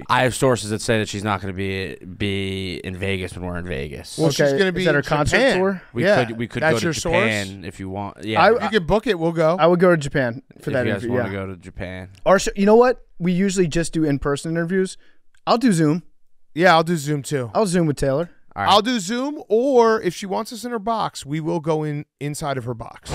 I have sources that say that she's not going to be in Vegas when we're in Vegas. Well, she's going to be Is that her in concert Japan. tour? We could That's go to your Japan source? if you want. Yeah, You can book it. We'll go. I would go to Japan for if that you guys interview. want Yeah. to go to Japan. Or you know what? We usually just do in-person interviews. I'll do Zoom. Yeah, I'll do Zoom too. I'll Zoom with Taylor. All right. I'll do Zoom, or if she wants us in her box, we will go inside of her box.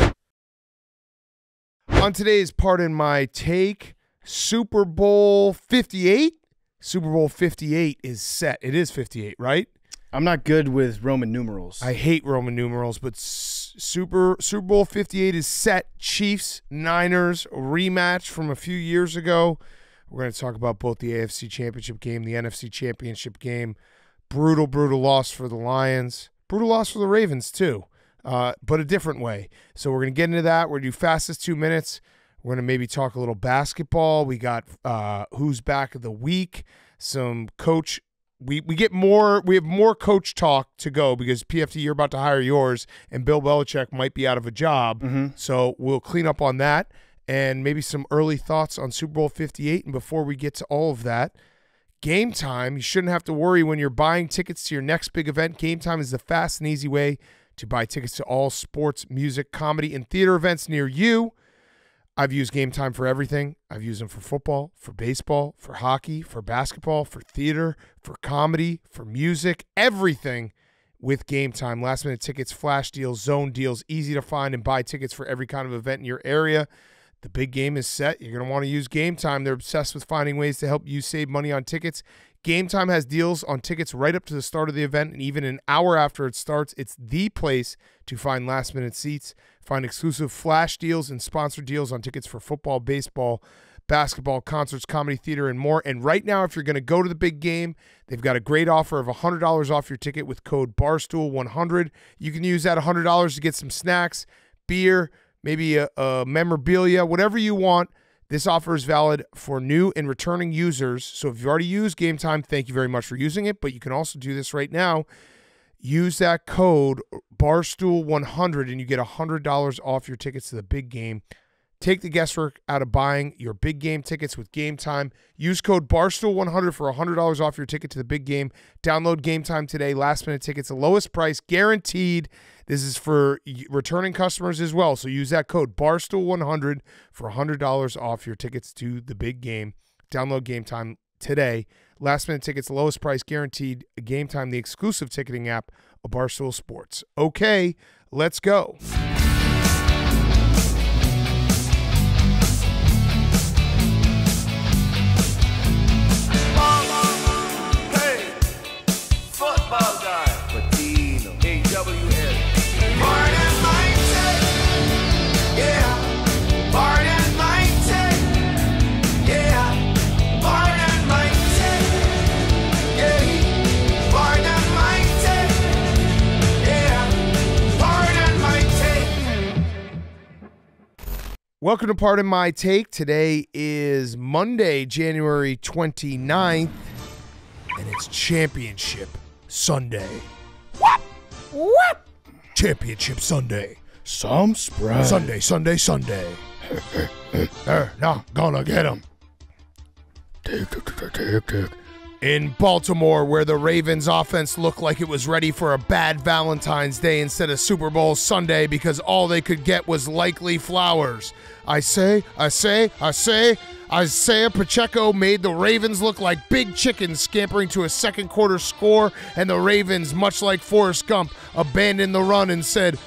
On today's Pardon My Take, Super Bowl 58. Super Bowl 58 is set. It is 58, right? I'm not good with Roman numerals. I hate Roman numerals, but Super Bowl 58 is set. Chiefs, Niners, rematch from a few years ago. We're going to talk about both the AFC Championship game, the NFC Championship game. Brutal, brutal loss for the Lions. Brutal loss for the Ravens, too, but a different way. So we're going to get into that. We're going to do fastest 2 minutes. We're going to maybe talk a little basketball. We got who's back of the week, some coach. We have more coach talk to go because PFT, you're about to hire yours, and Bill Belichick might be out of a job. Mm-hmm. So we'll clean up on that and maybe some early thoughts on Super Bowl 58. And before we get to all of that, Game Time. You shouldn't have to worry when you're buying tickets to your next big event. Game Time is the fast and easy way to buy tickets to all sports, music, comedy, and theater events near you. I've used Game Time for everything. I've used them for football, for baseball, for hockey, for basketball, for theater, for comedy, for music, everything with Game Time. Last minute tickets, flash deals, zone deals, easy to find and buy tickets for every kind of event in your area. The big game is set. You're going to want to use Game Time. They're obsessed with finding ways to help you save money on tickets. Game Time has deals on tickets right up to the start of the event and even an hour after it starts. It's the place to find last-minute seats, find exclusive flash deals and sponsored deals on tickets for football, baseball, basketball, concerts, comedy, theater, and more. And right now, if you're going to go to the big game, they've got a great offer of $100 off your ticket with code BARSTOOL100. You can use that $100 to get some snacks, beer, maybe a memorabilia, whatever you want. This offer is valid for new and returning users. So if you've already used Game Time, thank you very much for using it. But you can also do this right now. Use that code BARSTOOL100 and you get $100 off your tickets to the big game. Take the guesswork out of buying your big game tickets with Game Time. Use code BARSTOOL100 for $100 off your ticket to the big game. Download Game Time today. Last minute tickets, the lowest price guaranteed. This is for returning customers as well. So use that code BARSTOOL100 for $100 off your tickets to the big game. Download Game Time today. Last minute tickets, the lowest price guaranteed. Game Time, the exclusive ticketing app of Barstool Sports. Okay, let's go. Welcome to Pardon My Take. Today is Monday, January 29th, and it's Championship Sunday. What? What? Championship Sunday. Some spread. Sunday. They're not gonna get him. Tick. In Baltimore, where the Ravens offense looked like it was ready for a bad Valentine's Day instead of Super Bowl Sunday because all they could get was likely flowers. Isaiah Pacheco made the Ravens look like big chickens scampering to a second quarter score, and the Ravens, much like Forrest Gump, abandoned the run and said,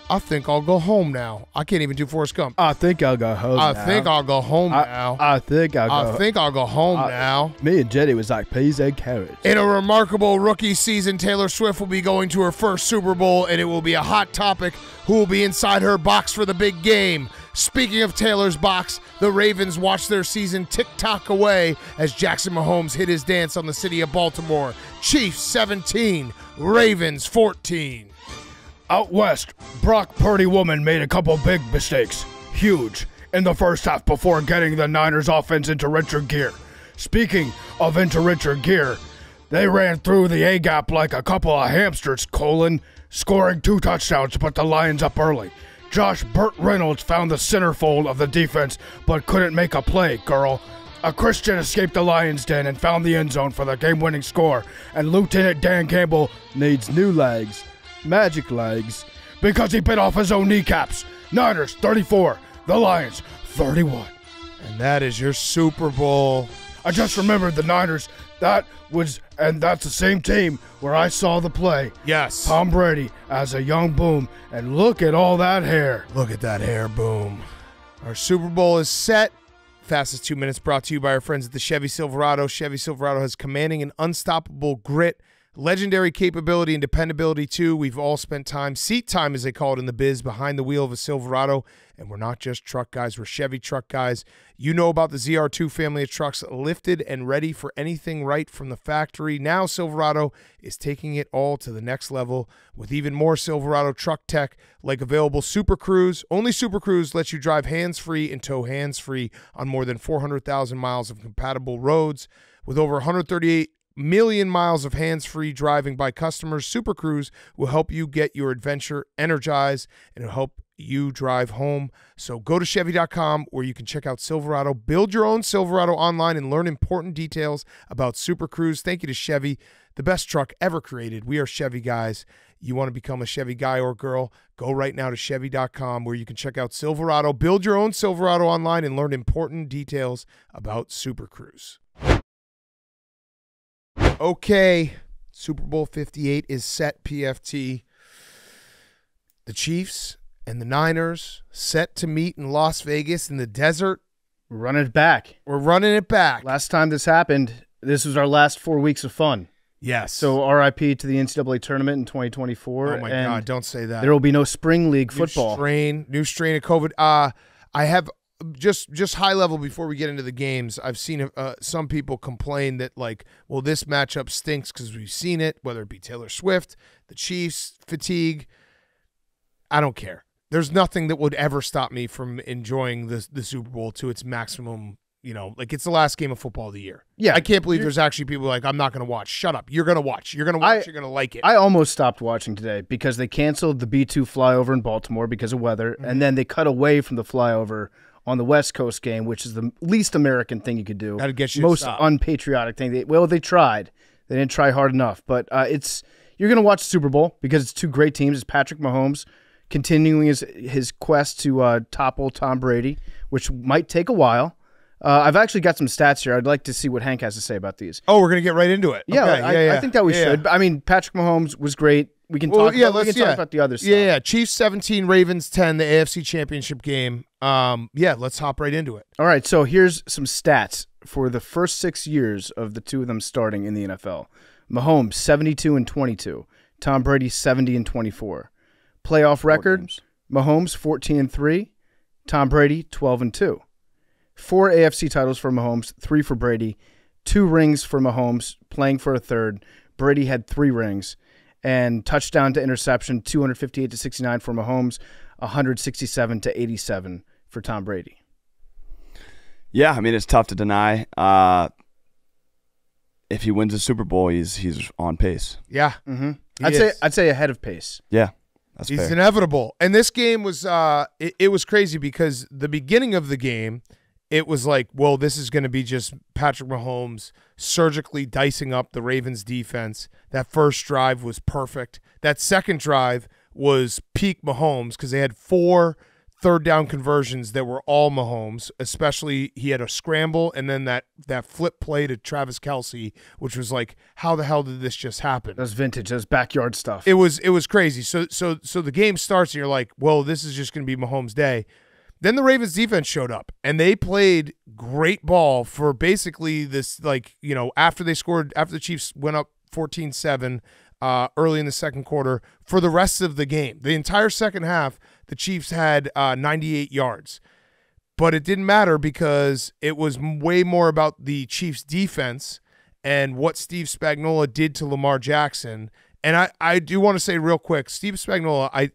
I think I'll go home now. I can't even do Forrest Gump. I think I'll go home now. I think I'll go home now. I think I'll go home now. Me and Jetty was like peas and carrots. In a remarkable rookie season, Taylor Swift will be going to her first Super Bowl, and it will be a hot topic who will be inside her box for the big game. Speaking of Taylor's box, the Ravens watched their season tick-tock away as Jackson Mahomes hit his dance on the city of Baltimore. Chiefs 17, Ravens 14. Out west, Brock Purdy woman made a couple big mistakes. Huge. In the first half before getting the Niners offense into richer gear. Speaking of into richer gear, they ran through the A-gap like a couple of hamsters, scoring 2 touchdowns to put the Lions up early. Josh Burt Reynolds found the centerfold of the defense but couldn't make a play, girl. A Christian escaped the lion's den and found the end zone for the game-winning score, and Lieutenant Dan Campbell needs new legs, magic legs, because he bit off his own kneecaps. Niners 34, the Lions 31. And that is your Super Bowl. I just remembered the Niners. That's the same team where I saw the play. Yes. Tom Brady as a young boom, and look at all that hair. Look at that hair, boom. Our Super Bowl is set. Fastest 2 minutes brought to you by our friends at the Chevy Silverado. Chevy Silverado has commanding and unstoppable grit, legendary capability and dependability too. We've all spent seat time as they call it in the biz, behind the wheel of a Silverado. And we're not just truck guys, we're Chevy truck guys. You know about the ZR2 family of trucks, lifted and ready for anything right from the factory. Now Silverado is taking it all to the next level with even more Silverado truck tech, like available Super Cruise. Only Super Cruise lets you drive hands-free and tow hands-free on more than 400,000 miles of compatible roads. With over 138 million miles of hands-free driving by customers, Super Cruise will help you get your adventure energized, and it'll help you drive home. So go to Chevy.com where you can check out Silverado, build your own Silverado online, and learn important details about Super Cruise. Thank you to Chevy, the best truck ever created. We are Chevy guys. You want to become a Chevy guy or girl, go right now to Chevy.com where you can check out Silverado, build your own Silverado online, and learn important details about Super Cruise. Okay, Super Bowl 58 is set, PFT. The Chiefs and the Niners set to meet in Las Vegas in the desert. We're running it back. We're running it back. Last time this happened, this was our last 4 weeks of fun. Yes. So RIP to the NCAA tournament in 2024. Oh, my God, don't say that. There will be no spring league football. New strain of COVID. I have just high level before we get into the games. I've seen some people complain that, like, well, this matchup stinks because we've seen it, whether it be Taylor Swift, the Chiefs, fatigue. I don't care. There's nothing that would ever stop me from enjoying the Super Bowl to its maximum. You know, like, it's the last game of football of the year. Yeah, I can't believe there's actually people like, I'm not going to watch. Shut up. You're going to watch. You're going to watch. You're going to like it. I almost stopped watching today because they canceled the B2 flyover in Baltimore because of weather, and then they cut away from the flyover on the West Coast game, which is the least American thing you could do. That'd get you most to stop. Unpatriotic thing. They tried. They didn't try hard enough. But you're going to watch the Super Bowl because it's two great teams. It's Patrick Mahomes continuing his quest to topple Tom Brady, which might take a while. I've actually got some stats here. I'd like to see what Hank has to say about these. Oh, we're going to get right into it. Yeah, okay. I think that we should. I mean, Patrick Mahomes was great. We can talk about the other stuff. Yeah. Chiefs 17, Ravens 10, the AFC Championship game. Let's hop right into it. All right, so here's some stats for the first 6 years of the two of them starting in the NFL. Mahomes 72-22, Tom Brady 70-24. Playoff record: Mahomes 14-3, Tom Brady 12-2. 4 AFC titles for Mahomes, 3 for Brady, 2 rings for Mahomes, playing for a third. Brady had 3 rings. And touchdown to interception, 258-69 for Mahomes, 167-87 for Tom Brady. Yeah, I mean, it's tough to deny. If he wins the Super Bowl, he's on pace. Yeah, I'd say ahead of pace. Yeah, that's he's fair. inevitable. And this game was it was crazy because the beginning of the game, it was like, well, this is going to be just Patrick Mahomes surgically dicing up the Ravens defense. That first drive was perfect. That second drive was peak Mahomes because they had 4 third down conversions that were all Mahomes, especially he had a scramble and then that flip play to Travis Kelce, which was like, how the hell did this just happen? That's vintage. That's backyard stuff. It was crazy. So the game starts and you're like, well, this is just going to be Mahomes' day. Then the Ravens defense showed up, and they played great ball for basically this, like, you know, after the Chiefs went up 14-7 early in the second quarter, for the rest of the game. The entire second half, the Chiefs had 98 yards. But it didn't matter because it was way more about the Chiefs defense and what Steve Spagnuolo did to Lamar Jackson. And I do want to say real quick, Steve Spagnuolo,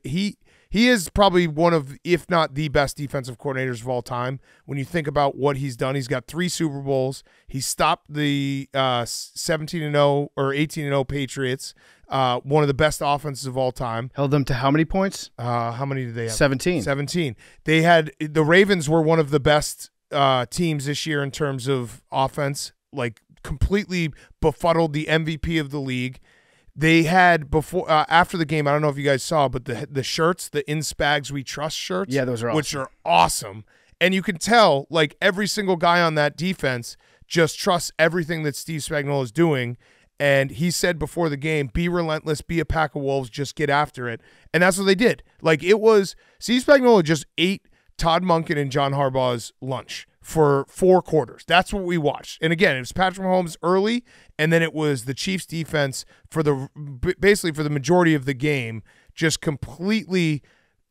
he is probably one of, if not the best defensive coordinators of all time. When you think about what he's done, he's got 3 Super Bowls. He stopped the 17-0 or 18-0 Patriots, one of the best offenses of all time. Held them to how many points? How many did they have? 17. 17. They had, the Ravens were one of the best teams this year in terms of offense, like completely befuddled the MVP of the league. They had after the game, I don't know if you guys saw, but the shirts, the In Spags We Trust shirts, Yeah, those are awesome. which are awesome. And you can tell, like, every single guy on that defense just trusts everything that Steve Spagnuolo is doing. And he said before the game, be relentless, be a pack of wolves, just get after it. And that's what they did. Like, it was Steve Spagnuolo just ate Todd Monken and John Harbaugh's lunch for 4 quarters. That's what we watched. And again, it was Patrick Mahomes early, and then it was the Chiefs defense basically for the majority of the game, just completely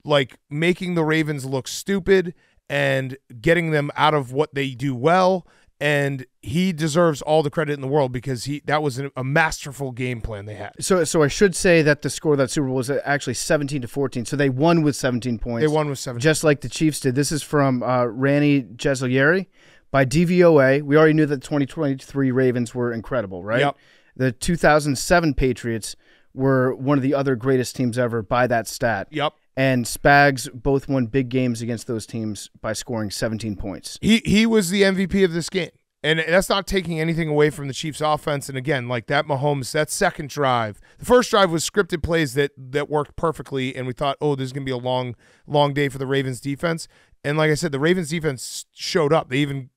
like making the Ravens look stupid and getting them out of what they do well. And he deserves all the credit in the world because that was a masterful game plan they had. So I should say that the score of that Super Bowl was actually 17-14. So they won with 17 points. They won with 17. Just like the Chiefs did. This is from Randy Jesilieri. By DVOA, we already knew that the 2023 Ravens were incredible, right? Yep. The 2007 Patriots were one of the other greatest teams ever by that stat. Yep. And Spags both won big games against those teams by scoring 17 points. He was the MVP of this game. And that's not taking anything away from the Chiefs' offense. And again, like that Mahomes, that second drive, the first drive was scripted plays that worked perfectly, and we thought, oh, this is going to be a long day for the Ravens defense. And like I said, the Ravens defense showed up. They even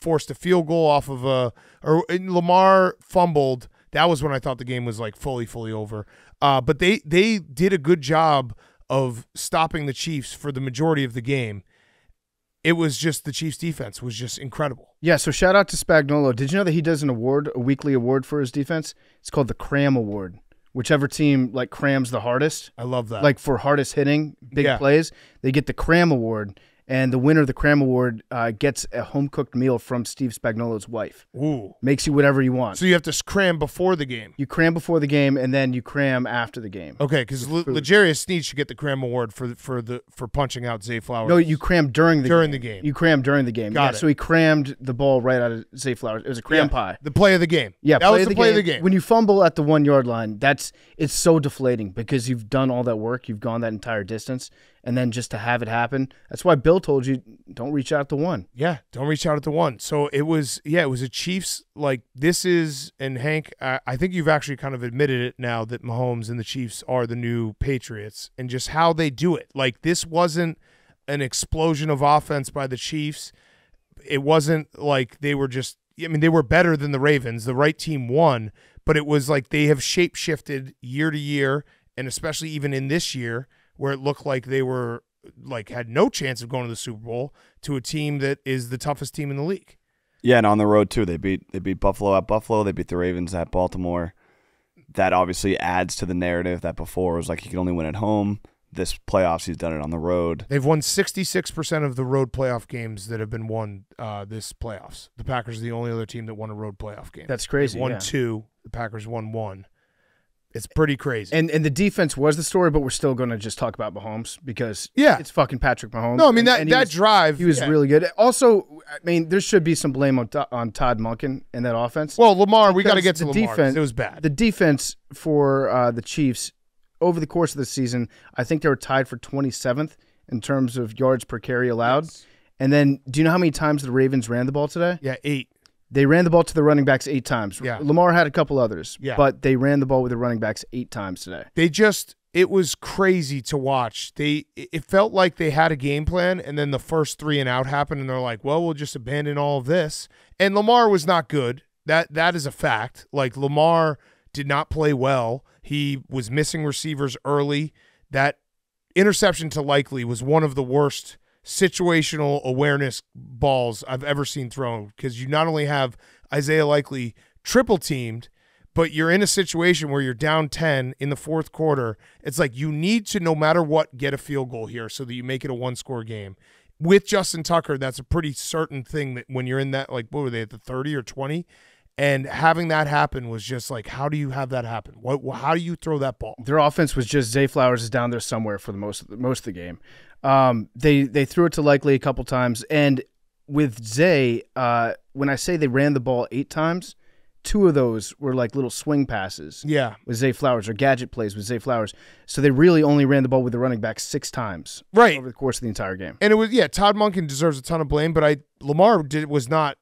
forced a field goal off of Lamar fumbled. That was when I thought the game was like fully over. But they did a good job of stopping the Chiefs for the majority of the game. It was just the Chiefs' defense was just incredible. Yeah, so shout out to Spagnuolo. Did you know that he does a weekly award for his defense? It's called the Cram Award. Whichever team like crams the hardest. I love that. Like for hardest hitting, big plays, they get the Cram Award. And the winner of the Cram Award gets a home-cooked meal from Steve Spagnuolo's wife. Ooh. Makes you whatever you want. So you have to cram before the game. You cram before the game, and then you cram after the game. Okay, because L'Jarius Sneed should get the Cram Award for punching out Zay Flowers. No, you cram during the game. You cram during the game. Got it. So he crammed the ball right out of Zay Flowers. It was a cram pie. The play of the game. Yeah, that was the play of the game. When you fumble at the 1 yard line, it's so deflating because you've done all that work, you've gone that entire distance, and then just to have it happen. That's why Bill told you, don't reach out to one. Yeah, don't reach out at the one. So it was a Chiefs, like this is, and Hank, I think you've actually kind of admitted it now that Mahomes and the Chiefs are the new Patriots and just how they do it. Like this wasn't an explosion of offense by the Chiefs. It wasn't like they were just, I mean, they were better than the Ravens. The right team won, but it was like they have shape-shifted year to year, and especially even in this year where it looked like they were like had no chance of going to the Super Bowl to a team that is the toughest team in the league. Yeah, and on the road too. They beat Buffalo at Buffalo. They beat the Ravens at Baltimore. That obviously adds to the narrative that before was like he could only win at home. This playoffs, he's done it on the road. They've won 66% of the road playoff games that have been won this playoffs. The Packers are the only other team that won a road playoff game. That's crazy. They've won 2. The Packers won 1. It's pretty crazy. And the defense was the story, but we're still going to just talk about Mahomes because it's fucking Patrick Mahomes. No, I mean, that drive. He was really good. Also, I mean, there should be some blame on Todd Monken in that offense. Well, Lamar, we got to get to Lamar. Defense, it was bad. The defense for the Chiefs over the course of the season, I think they were tied for 27th in terms of yards per carry allowed. Yes. And then, do you know how many times the Ravens ran the ball today? Yeah, 8. They ran the ball to the running backs 8 times. Yeah. Lamar had a couple others, but they ran the ball with the running backs 8 times today. It was crazy to watch. It felt like they had a game plan, and then the first 3 and out happened, and they're like, well, we'll just abandon all of this. And Lamar was not good. That is a fact. Like, Lamar did not play well. He was missing receivers early. That interception to Likely was one of the worst situational awareness balls I've ever seen thrown, because you not only have Isaiah Likely triple teamed, but you're in a situation where you're down 10 in the fourth quarter. It's like you need to, no matter what, get a field goal here so that you make it a 1-score game. With Justin Tucker, that's a pretty certain thing that when you're in that, like, what were they, at the 30 or 20? And having that happen was just like, how do you have that happen? How do you throw that ball? Their offense was just Zay Flowers is down there somewhere for the most of the game. They threw it to Likely a couple times, and with Zay, when I say they ran the ball 8 times, 2 of those were like little swing passes. Yeah. With Zay Flowers, or gadget plays with Zay Flowers. So they really only ran the ball with the running back 6 times. Right. Over the course of the entire game. And it was, Todd Monken deserves a ton of blame, but Lamar was not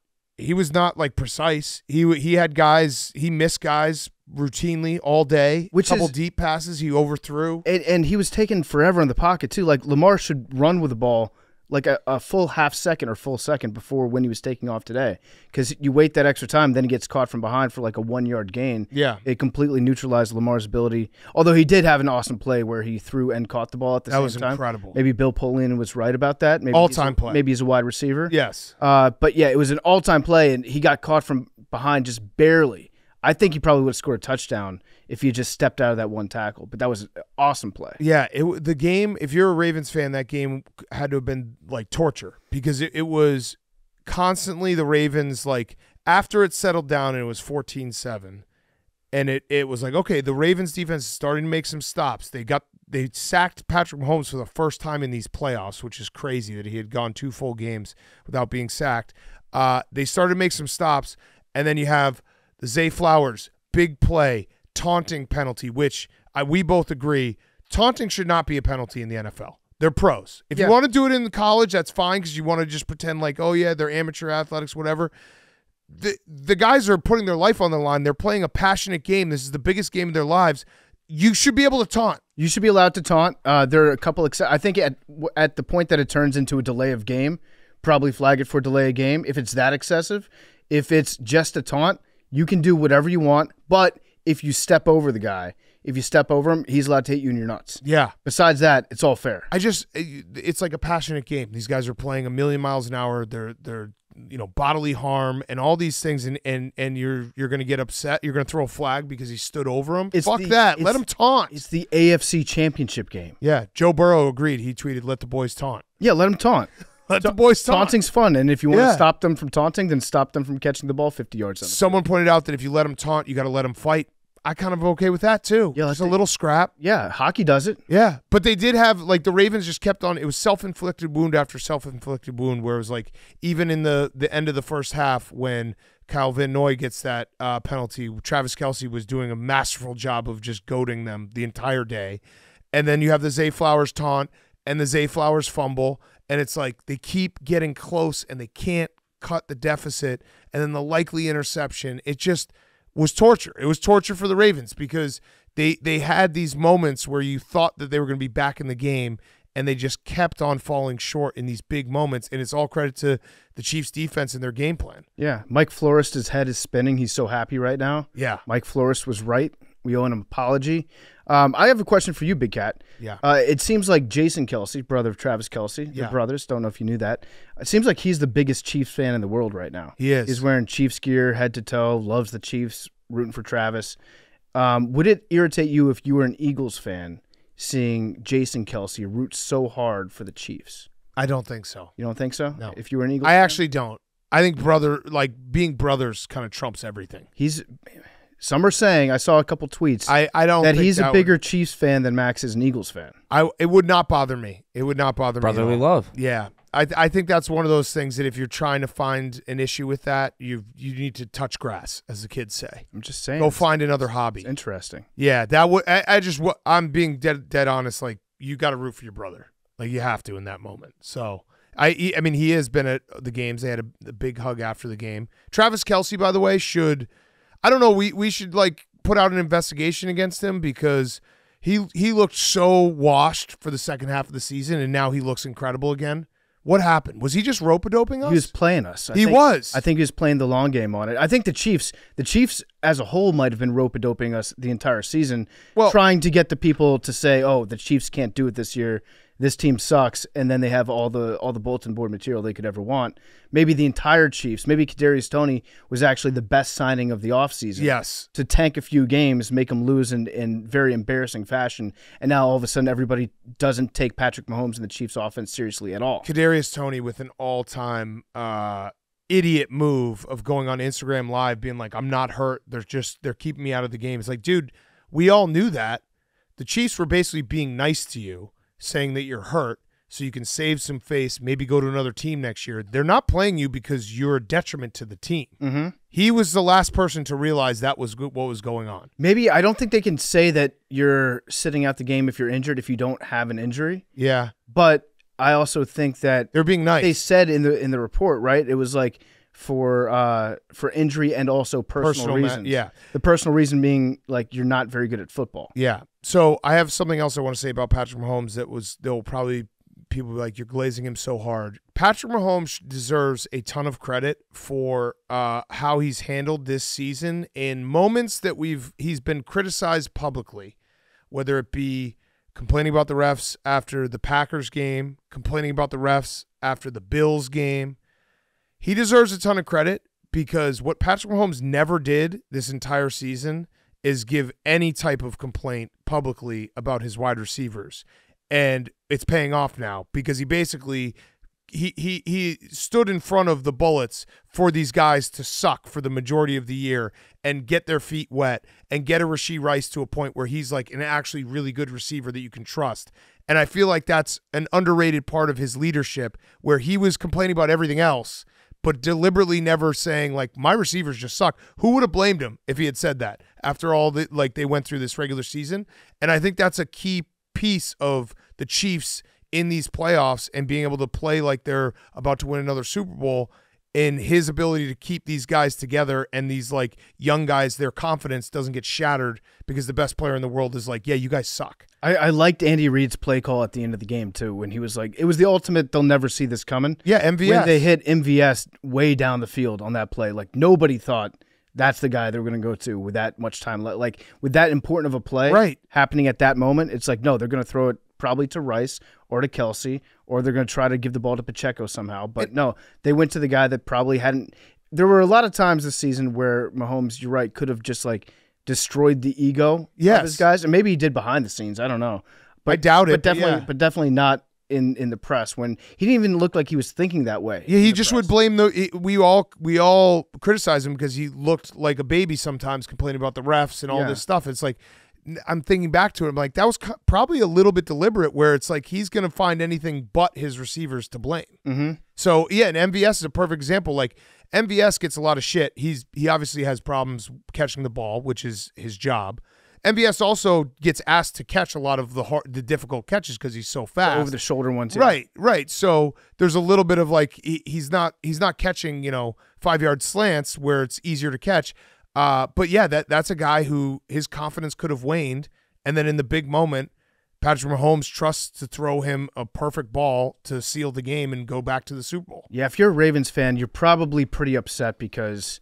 like precise. He had guys, he missed guys routinely all day. Which couple is, deep passes he overthrew. And he was taking forever in the pocket too. Like Lamar should run with the ball like a full half second or full second before when he was taking off today. Because you wait that extra time, then he gets caught from behind for like a 1-yard gain. Yeah. It completely neutralized Lamar's ability. Although he did have an awesome play where he threw and caught the ball at the same time. That was incredible. Maybe Bill Polian was right about that. Maybe all-time play. Maybe he's a wide receiver. Yes. But yeah, it was an all-time play, and he got caught from behind just barely. I think he probably would have scored a touchdown if he just stepped out of that one tackle. But that was an awesome play. Yeah, the game, if you're a Ravens fan, that game had to have been like torture because it was constantly the Ravens, like after it settled down and it was 14-7, and it was like, okay, the Ravens defense is starting to make some stops. They sacked Patrick Mahomes for the first time in these playoffs, which is crazy that he had gone 2 full games without being sacked. They started to make some stops, and then you have the Zay Flowers, big play, taunting penalty, which we both agree, taunting should not be a penalty in the NFL. They're pros. If you want to do it in college, that's fine because you want to just pretend like, oh, yeah, they're amateur athletics, whatever. The guys are putting their life on the line. They're playing a passionate game. This is the biggest game of their lives. You should be able to taunt. You should be allowed to taunt. There are a couple I think at the point that it turns into a delay of game, probably flag it for delay of game if it's that excessive. If it's just a taunt, you can do whatever you want, but if you step over the guy, if you step over him, he's allowed to hit you in your nuts. Yeah. Besides that, it's all fair. It's like a passionate game. These guys are playing a million miles an hour. They're bodily harm and all these things, and you're going to get upset. You're going to throw a flag because he stood over him. Fuck that. Let him taunt. It's the AFC Championship game. Yeah. Joe Burrow agreed. He tweeted, "Let the boys taunt." Yeah, let him taunt. Let the boys taunt. Taunting's fun, and if you want to stop them from taunting, then stop them from catching the ball 50 yards. Someone pointed out that if you let them taunt, you got to let them fight. I kind of okay with that too. Yeah, just a little scrap. Yeah, hockey does it. Yeah, but they did have, like, the Ravens just kept on. It was self-inflicted wound after self-inflicted wound, where it was like even in the end of the first half when Kyle Van Noy gets that penalty, Travis Kelce was doing a masterful job of just goading them the entire day, and then you have the Zay Flowers taunt and the Zay Flowers fumble. And it's like they keep getting close and they can't cut the deficit. And then the likely interception, it just was torture. It was torture for the Ravens because they had these moments where you thought that they were going to be back in the game, and they just kept on falling short in these big moments. And it's all credit to the Chiefs' defense and their game plan. Yeah, Mike Flores' head is spinning. He's so happy right now. Yeah. Mike Flores was right. We owe him an apology. I have a question for you, Big Cat. Yeah. It seems like Jason Kelce, brother of Travis Kelce, they're brothers. Don't know if you knew that. It seems like he's the biggest Chiefs fan in the world right now. He is. He's wearing Chiefs gear head to toe, loves the Chiefs, rooting for Travis. Would it irritate you if you were an Eagles fan seeing Jason Kelce root so hard for the Chiefs? I don't think so. You don't think so? No. If you were an Eagles fan? actually don't. I think being brothers kind of trumps everything. Some are saying, I saw a couple tweets, I don't that think he's a bigger Chiefs fan than Max is an Eagles fan. It would not bother me. It would not bother me. Brotherly love. Yeah. I think that's one of those things that if you're trying to find an issue with that, you need to touch grass, as the kids say. I'm just saying. Go find another hobby. It's interesting. Yeah, that would. I'm being dead honest. Like, you got to root for your brother. Like, you have to in that moment. So I mean, he has been at the games. They had a big hug after the game. Travis Kelce, by the way, should. I don't know. We should like put out an investigation against him because he looked so washed for the second half of the season, and now he looks incredible again. What happened? Was he just rope-a-doping us? He was playing us. He was. I think he was playing the long game on it. I think the Chiefs as a whole might have been rope-a-doping us the entire season, trying to get the people to say, "Oh, the Chiefs can't do it this year. This team sucks," and then they have all the bulletin board material they could ever want. Maybe the entire Chiefs, maybe Kadarius Toney was actually the best signing of the offseason. Yes. To tank a few games, make them lose in very embarrassing fashion, and now all of a sudden everybody doesn't take Patrick Mahomes and the Chiefs offense seriously at all. Kadarius Toney with an all-time idiot move of going on Instagram Live being like, "I'm not hurt. They're keeping me out of the game." It's like, dude, we all knew that. The Chiefs were basically being nice to you, saying that you're hurt so you can save some face, maybe go to another team next year. They're not playing you because you're a detriment to the team. Mm-hmm. He was the last person to realize that was what was going on. Maybe I don't think they can say that you're sitting out the game if you're injured if you don't have an injury. Yeah. But I also think that they're being nice. They said in the report, right? It was like for injury and also personal reasons. Yeah. The personal reason being like you're not very good at football. Yeah. So I have something else I want to say about Patrick Mahomes they'll probably people be like, you're glazing him so hard. Patrick Mahomes deserves a ton of credit for how he's handled this season in moments that he's been criticized publicly, whether it be complaining about the refs after the Packers game, complaining about the refs after the Bills game. He deserves a ton of credit because what Patrick Mahomes never did this entire season is give any type of complaint publicly about his wide receivers. And it's paying off now because he basically he stood in front of the bullets for these guys to suck for the majority of the year and get their feet wet and get a Rashee Rice to a point where he's like an actually really good receiver that you can trust. And I feel like that's an underrated part of his leadership where he was complaining about everything else but deliberately never saying, like, my receivers just suck. Who would have blamed him if he had said that after all that, like, they went through this regular season? And I think that's a key piece of the Chiefs in these playoffs and being able to play like they're about to win another Super Bowl, in his ability to keep these guys together and these, like, young guys, their confidence doesn't get shattered because the best player in the world is like, yeah, you guys suck. I liked Andy Reid's play call at the end of the game, too, when he was like, it was the ultimate, they'll never see this coming. Yeah, MVS. When they hit MVS way down the field on that play, like, nobody thought that's the guy they were going to go to with that much time. Like, with that important of a play happening at that moment, it's like, no, they're going to throw it probably to Rice or to Kelsey, or they're going to try to give the ball to Pacheco somehow. But no, they went to the guy that probably hadn't. There were a lot of times this season where Mahomes, you're right, could have just like destroyed the ego of his guys, and maybe he did behind the scenes. I don't know, but I doubt it. But definitely not in the press when he didn't even look like he was thinking that way. Yeah, he just would blame we all criticize him because he looked like a baby sometimes, complaining about the refs and all this stuff. It's like, I'm thinking back to it, I'm like, that was probably a little bit deliberate where it's like he's going to find anything but his receivers to blame. Mm-hmm. So, yeah, and MVS is a perfect example. Like, MVS gets a lot of shit. He obviously has problems catching the ball, which is his job. MVS also gets asked to catch a lot of the difficult catches because he's so fast. Over the shoulder ones. Right. So there's a little bit of like he's not catching 5-yard slants where it's easier to catch. But yeah, that's a guy who his confidence could have waned, and then in the big moment, Patrick Mahomes trusts to throw him a perfect ball to seal the game and go back to the Super Bowl. Yeah, if you're a Ravens fan, you're probably pretty upset because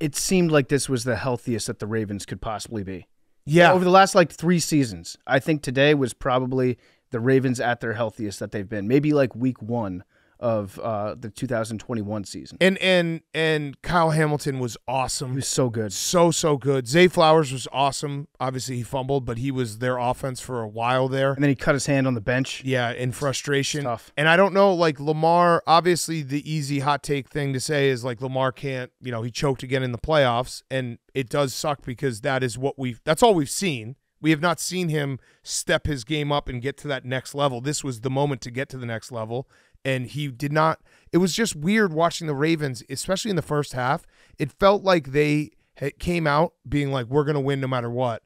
it seemed like this was the healthiest that the Ravens could possibly be. Yeah. Over the last 3 seasons, I think today was probably the Ravens at their healthiest that they've been. Maybe like week 1 of the 2021 season. And Kyle Hamilton was awesome. He was so good. So good. Zay Flowers was awesome. Obviously he fumbled, but he was their offense for a while there. And then he cut his hand on the bench. Yeah, in frustration. Tough. And I don't know, like Lamar, obviously the easy hot take thing to say is like Lamar can't, he choked again in the playoffs, and it does suck because that's all we've seen. We have not seen him step his game up and get to that next level. This was the moment to get to the next level. And he did not. It was just weird watching the Ravens, especially in the first half. It felt like they came out being like, we're going to win no matter what.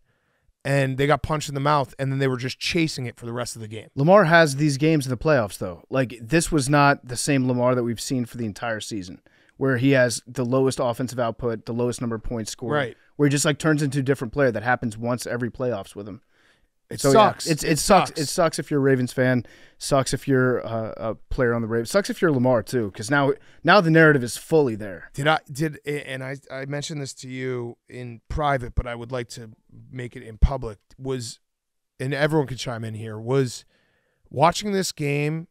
And they got punched in the mouth, and then they were just chasing it for the rest of the game. Lamar has these games in the playoffs, though. Like, this was not the same Lamar that we've seen for the entire season, where he has the lowest offensive output, the lowest number of points scored. Right. Where he just turns into a different player. That happens once every playoffs with him. It sucks. Yeah, it sucks. It sucks if you're a Ravens fan. Sucks if you're a player on the Ravens. Sucks if you're Lamar too, because now the narrative is fully there. I mentioned this to you in private, but I would like to make it in public. And everyone can chime in here. Was watching this game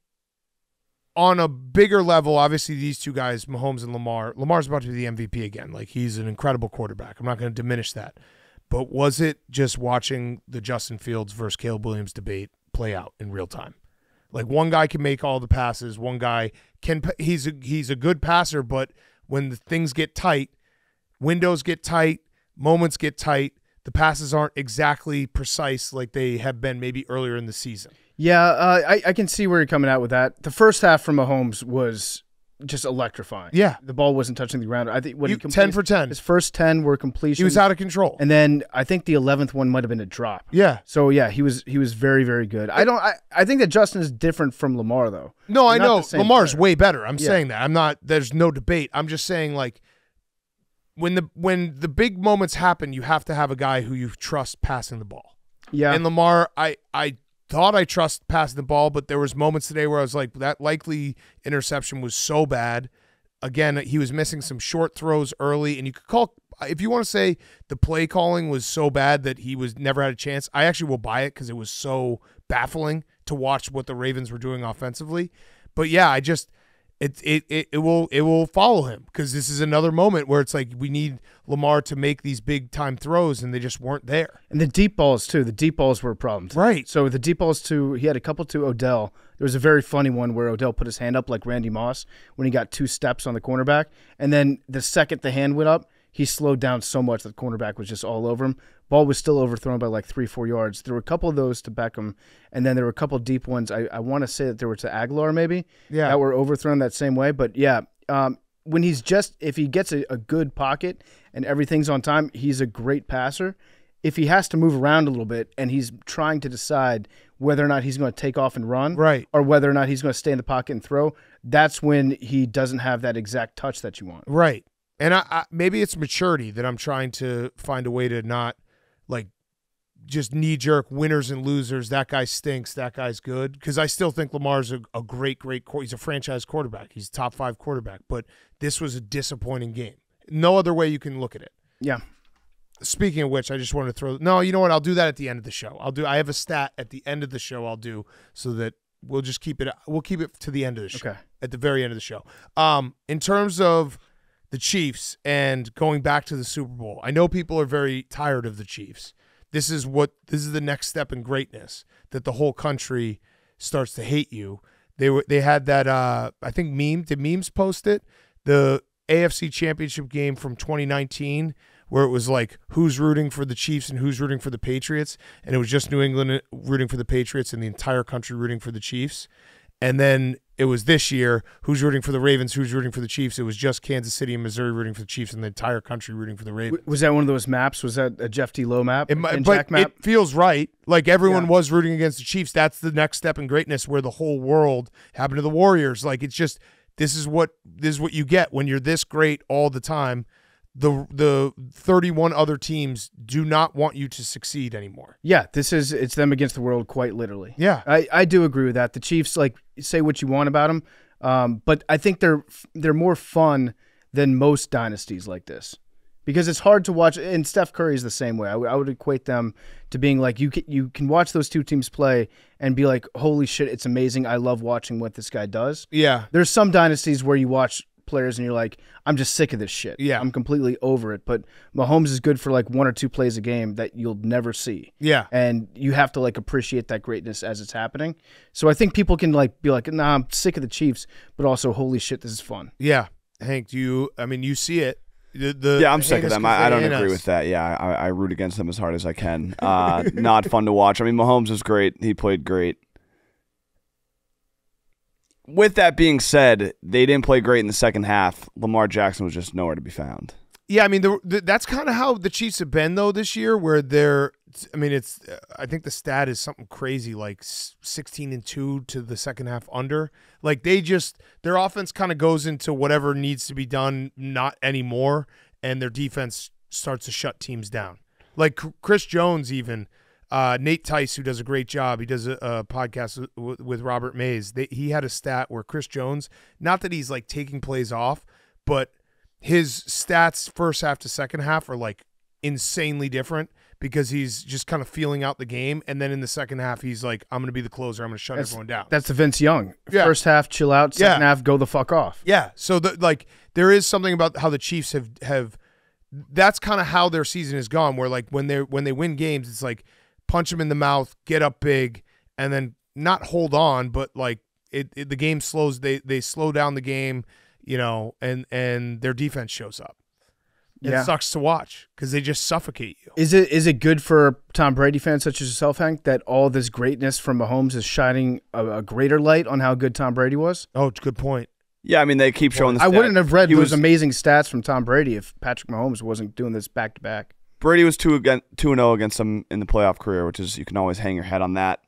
on a bigger level. Obviously, these two guys, Mahomes and Lamar. Lamar's about to be the MVP again. Like, he's an incredible quarterback. I'm not going to diminish that. But was it just watching the Justin Fields versus Caleb Williams debate play out in real time? Like, one guy can make all the passes. One guy he's a good passer, but when the things get tight, windows get tight, moments get tight, the passes aren't exactly precise like they have been maybe earlier in the season. Yeah, I can see where you're coming out with that. The first half from Mahomes was just electrifying. Yeah. The ball wasn't touching the ground. I think when he 10 for 10. His first 10 were completions. He was out of control. And then I think the 11th one might have been a drop. Yeah. So yeah, he was very, very good. I think that Justin is different from Lamar though. No, I They're not know the same Lamar's player. way better. I'm saying that. I'm not. There's no debate. I'm just saying like when the big moments happen, you have to have a guy who you trust passing the ball. Yeah. And Lamar, I thought I trust passing the ball, but there was moments today where I was like, that likely interception was so bad. Again, he was missing some short throws early, and you could call, if you want to say the play calling was so bad that he was never had a chance, I actually will buy it because it was so baffling to watch what the Ravens were doing offensively. But yeah, I just it will follow him because this is another moment where it's like we need Lamar to make these big time throws, and they just weren't there. And the deep balls too. The deep balls were a problem. Right. So the deep balls he had a couple to Odell. There was a very funny one where Odell put his hand up like Randy Moss when he got 2 steps on the cornerback, and then the second the hand went up, he slowed down so much that the cornerback was just all over him. Ball was still overthrown by like 3-4 yards. There were a couple of those to Beckham, and then there were a couple of deep ones. I want to say that there were to Aguilar maybe that were overthrown that same way. But yeah, when if he gets a good pocket and everything's on time, he's a great passer. If he has to move around a little bit and he's trying to decide whether or not he's going to take off and run, right, or whether or not he's going to stay in the pocket and throw, that's when he doesn't have that exact touch that you want. Right. And I maybe it's maturity that I'm trying to find a way to not like just knee-jerk winners and losers. That guy stinks. That guy's good. Because I still think Lamar's a great he's a franchise quarterback. He's a top 5 quarterback. But this was a disappointing game. No other way you can look at it. Yeah. Speaking of which, I just want to throw – no, you know what? I'll do that at the end of the show. I have a stat at the end of the show I'll do so that we'll just keep it – we'll keep it to the end of the show. Okay. At the very end of the show. In terms of the Chiefs and going back to the Super Bowl, I know people are very tired of the Chiefs. This is the next step in greatness, that the whole country starts to hate you. They had that I think meme. Did memes post it? The AFC Championship game from 2019 where it was like who's rooting for the Chiefs and who's rooting for the Patriots, and it was just New England rooting for the Patriots and the entire country rooting for the Chiefs. And then it was this year, who's rooting for the Ravens, who's rooting for the Chiefs. It was just Kansas City and Missouri rooting for the Chiefs and the entire country rooting for the Ravens. Was that one of those maps? Was that a Jeff T. Lowe map? But it feels right. Like everyone was rooting against the Chiefs. That's the next step in greatness where the whole world happened to the Warriors. Like it's just this is what you get when you're this great all the time. The 31 other teams do not want you to succeed anymore. Yeah, it's them against the world, quite literally. Yeah, I do agree with that. The Chiefs, like, say what you want about them, but I think they're more fun than most dynasties like this because it's hard to watch. And Steph Curry is the same way. I would equate them to being like you can watch those two teams play and be like, holy shit, it's amazing. I love watching what this guy does. Yeah, there's some dynasties where you watch players and you're like, I'm just sick of this shit. Yeah. I'm completely over it. But Mahomes is good for like 1 or 2 plays a game that you'll never see. Yeah. And you have to like appreciate that greatness as it's happening. So I think people can like be like, nah, I'm sick of the Chiefs, but also holy shit, this is fun. Yeah. Hank, you see it. Yeah, I'm sick of them. I don't agree with that. Yeah, I root against them as hard as I can. Not fun to watch. I mean, Mahomes was great. He played great. With that being said, they didn't play great in the second half. Lamar Jackson was just nowhere to be found. Yeah, I mean, that's kind of how the Chiefs have been, though, this year, where I think the stat is something crazy, like 16-2 to the second half under. Like, their offense kind of goes into whatever needs to be done, not anymore, and their defense starts to shut teams down. Like, Chris Jones even, Nate Tice, who does a great job, he does a podcast with Robert Mays. He had a stat where Chris Jones, not that he's like taking plays off, but his stats first half to second half are like insanely different because he's just kind of feeling out the game. And then in the second half, he's like, I'm going to be the closer. I'm going to shut everyone down. That's the Vince Young. Yeah. First half, chill out. Second half, go the fuck off. Yeah. So there is something about how the Chiefs have that's kind of how their season has gone, where like when they win games, it's like punch them in the mouth, get up big, and then not hold on, but like the game slows. They slow down the game, and their defense shows up. It sucks to watch because they just suffocate you. Is it good for Tom Brady fans such as yourself, Hank, that all this greatness from Mahomes is shining a greater light on how good Tom Brady was? Oh, it's a good point. Yeah, I mean, they keep showing the I stat. wouldn't have read He those was- amazing stats from Tom Brady if Patrick Mahomes wasn't doing this back-to-back. Brady was 2-0 against them in the playoff career, which is, you can always hang your head on that.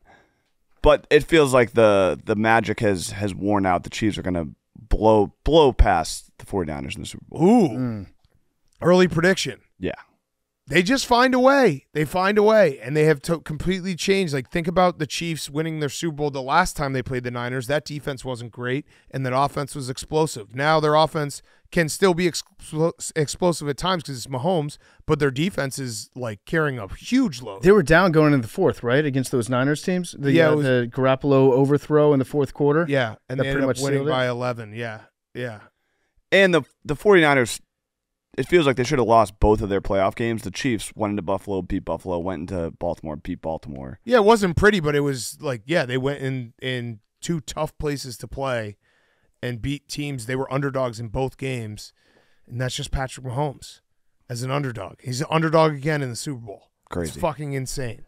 But it feels like the magic has worn out. The Chiefs are going to blow past the 49ers in the Super Bowl. Ooh. Early prediction. Yeah. They just find a way. They find a way, and they have completely changed. Like, think about the Chiefs winning their Super Bowl the last time they played the Niners. That defense wasn't great, and that offense was explosive. Now their offense can still be explosive at times because it's Mahomes, but their defense is, like, carrying a huge load. They were down going into the fourth, right, against those Niners teams? The Garoppolo overthrow in the fourth quarter? Yeah, and that they pretty ended up much winning sealed it? by 11. Yeah. And the 49ers, it feels like they should have lost both of their playoff games. The Chiefs went into Buffalo, beat Buffalo, went into Baltimore, beat Baltimore. Yeah, it wasn't pretty, but it was like, they went in two tough places to play and beat teams. They were underdogs in both games, and that's just Patrick Mahomes as an underdog. He's an underdog again in the Super Bowl. Crazy. It's fucking insane.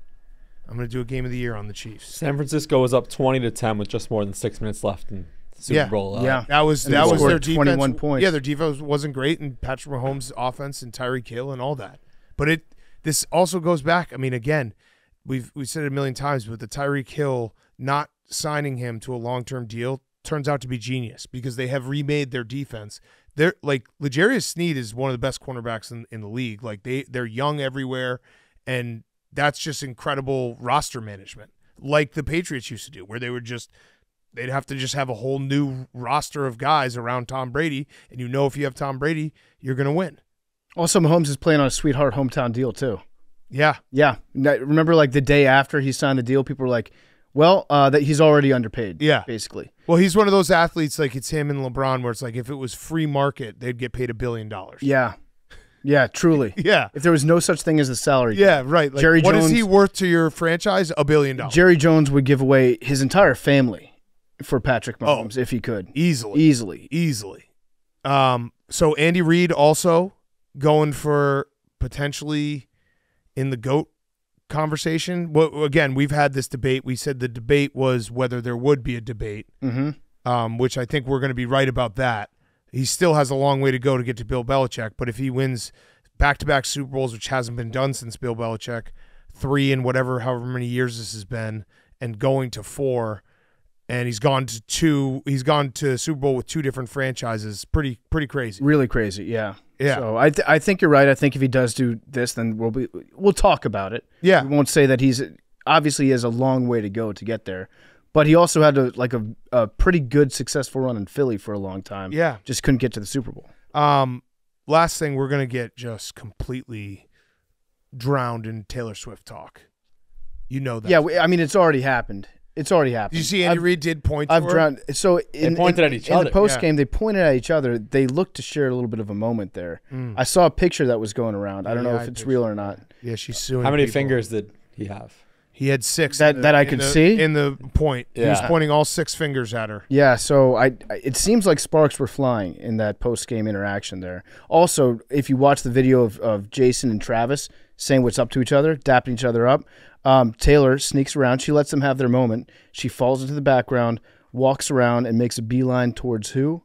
I'm going to do a game of the year on the Chiefs. San Francisco was up 20-10 with just more than 6 minutes left in the Super Bowl. Yeah. That was And their they scored defense. 21 points. Yeah, their defense wasn't great, and Patrick Mahomes' offense and Tyreek Hill and all that. But this also goes back. I mean, again, we've said it a million times, but the Tyreek Hill not signing him to a long-term deal turns out to be genius because they have remade their defense. They're like L'Jarius Sneed is one of the best cornerbacks in the league. Like they're young everywhere, and that's just incredible roster management, like the Patriots used to do, where they'd have to just have a whole new roster of guys around Tom Brady, and if you have Tom Brady, you're going to win. Also, Mahomes is playing on a sweetheart hometown deal, too. Yeah. Yeah. Remember, like, the day after he signed the deal, people were like, well, that he's already underpaid, basically. Well, he's one of those athletes, like it's him and LeBron, where it's like if it was free market, they'd get paid $1 billion. Yeah. Yeah, truly. Yeah. If there was no such thing as a salary. Yeah, right. Like, Jerry what Jones, is he worth to your franchise? $1 billion. Jerry Jones would give away his entire family for Patrick Mahomes if he could. Easily. So Andy Reid also going for potentially in the GOAT conversation. Well, again, we've had this debate. We said the debate was whether there would be a debate, which I think we're going to be right about that. He still has a long way to go to get to Bill Belichick, but if he wins back-to-back Super Bowls, which hasn't been done since Bill Belichick, 3 in however many years this has been, and going to 4, and he's gone to Super Bowl with 2 different franchises. Pretty crazy. Really crazy, yeah. Yeah. So I think you're right. I think if he does do this, then we'll talk about it. Yeah. We won't say that he has a long way to go to get there, but he also had a pretty good successful run in Philly for a long time. Yeah. Just couldn't get to the Super Bowl. Last thing, we're gonna get just completely drowned in Taylor Swift talk. You know that. Yeah, I mean it's already happened. It's already happened. Did you see Andy Reid did point to I've her? drowned. So They pointed at each in other. the post game, they pointed at each other. They looked to share a little bit of a moment there. I saw a picture that was going around. I don't know if it's real or not. Yeah, she's suing. How many people. fingers did he have? He had 6 That I could see? in the point. He was Yeah. pointing all 6 fingers at her. Yeah, so it seems like sparks were flying in that post-game interaction there. Also, if you watch the video of Jason and Travis saying what's up to each other, dapping each other up, Taylor sneaks around. She lets them have their moment. She falls into the background, walks around, and makes a beeline towards who?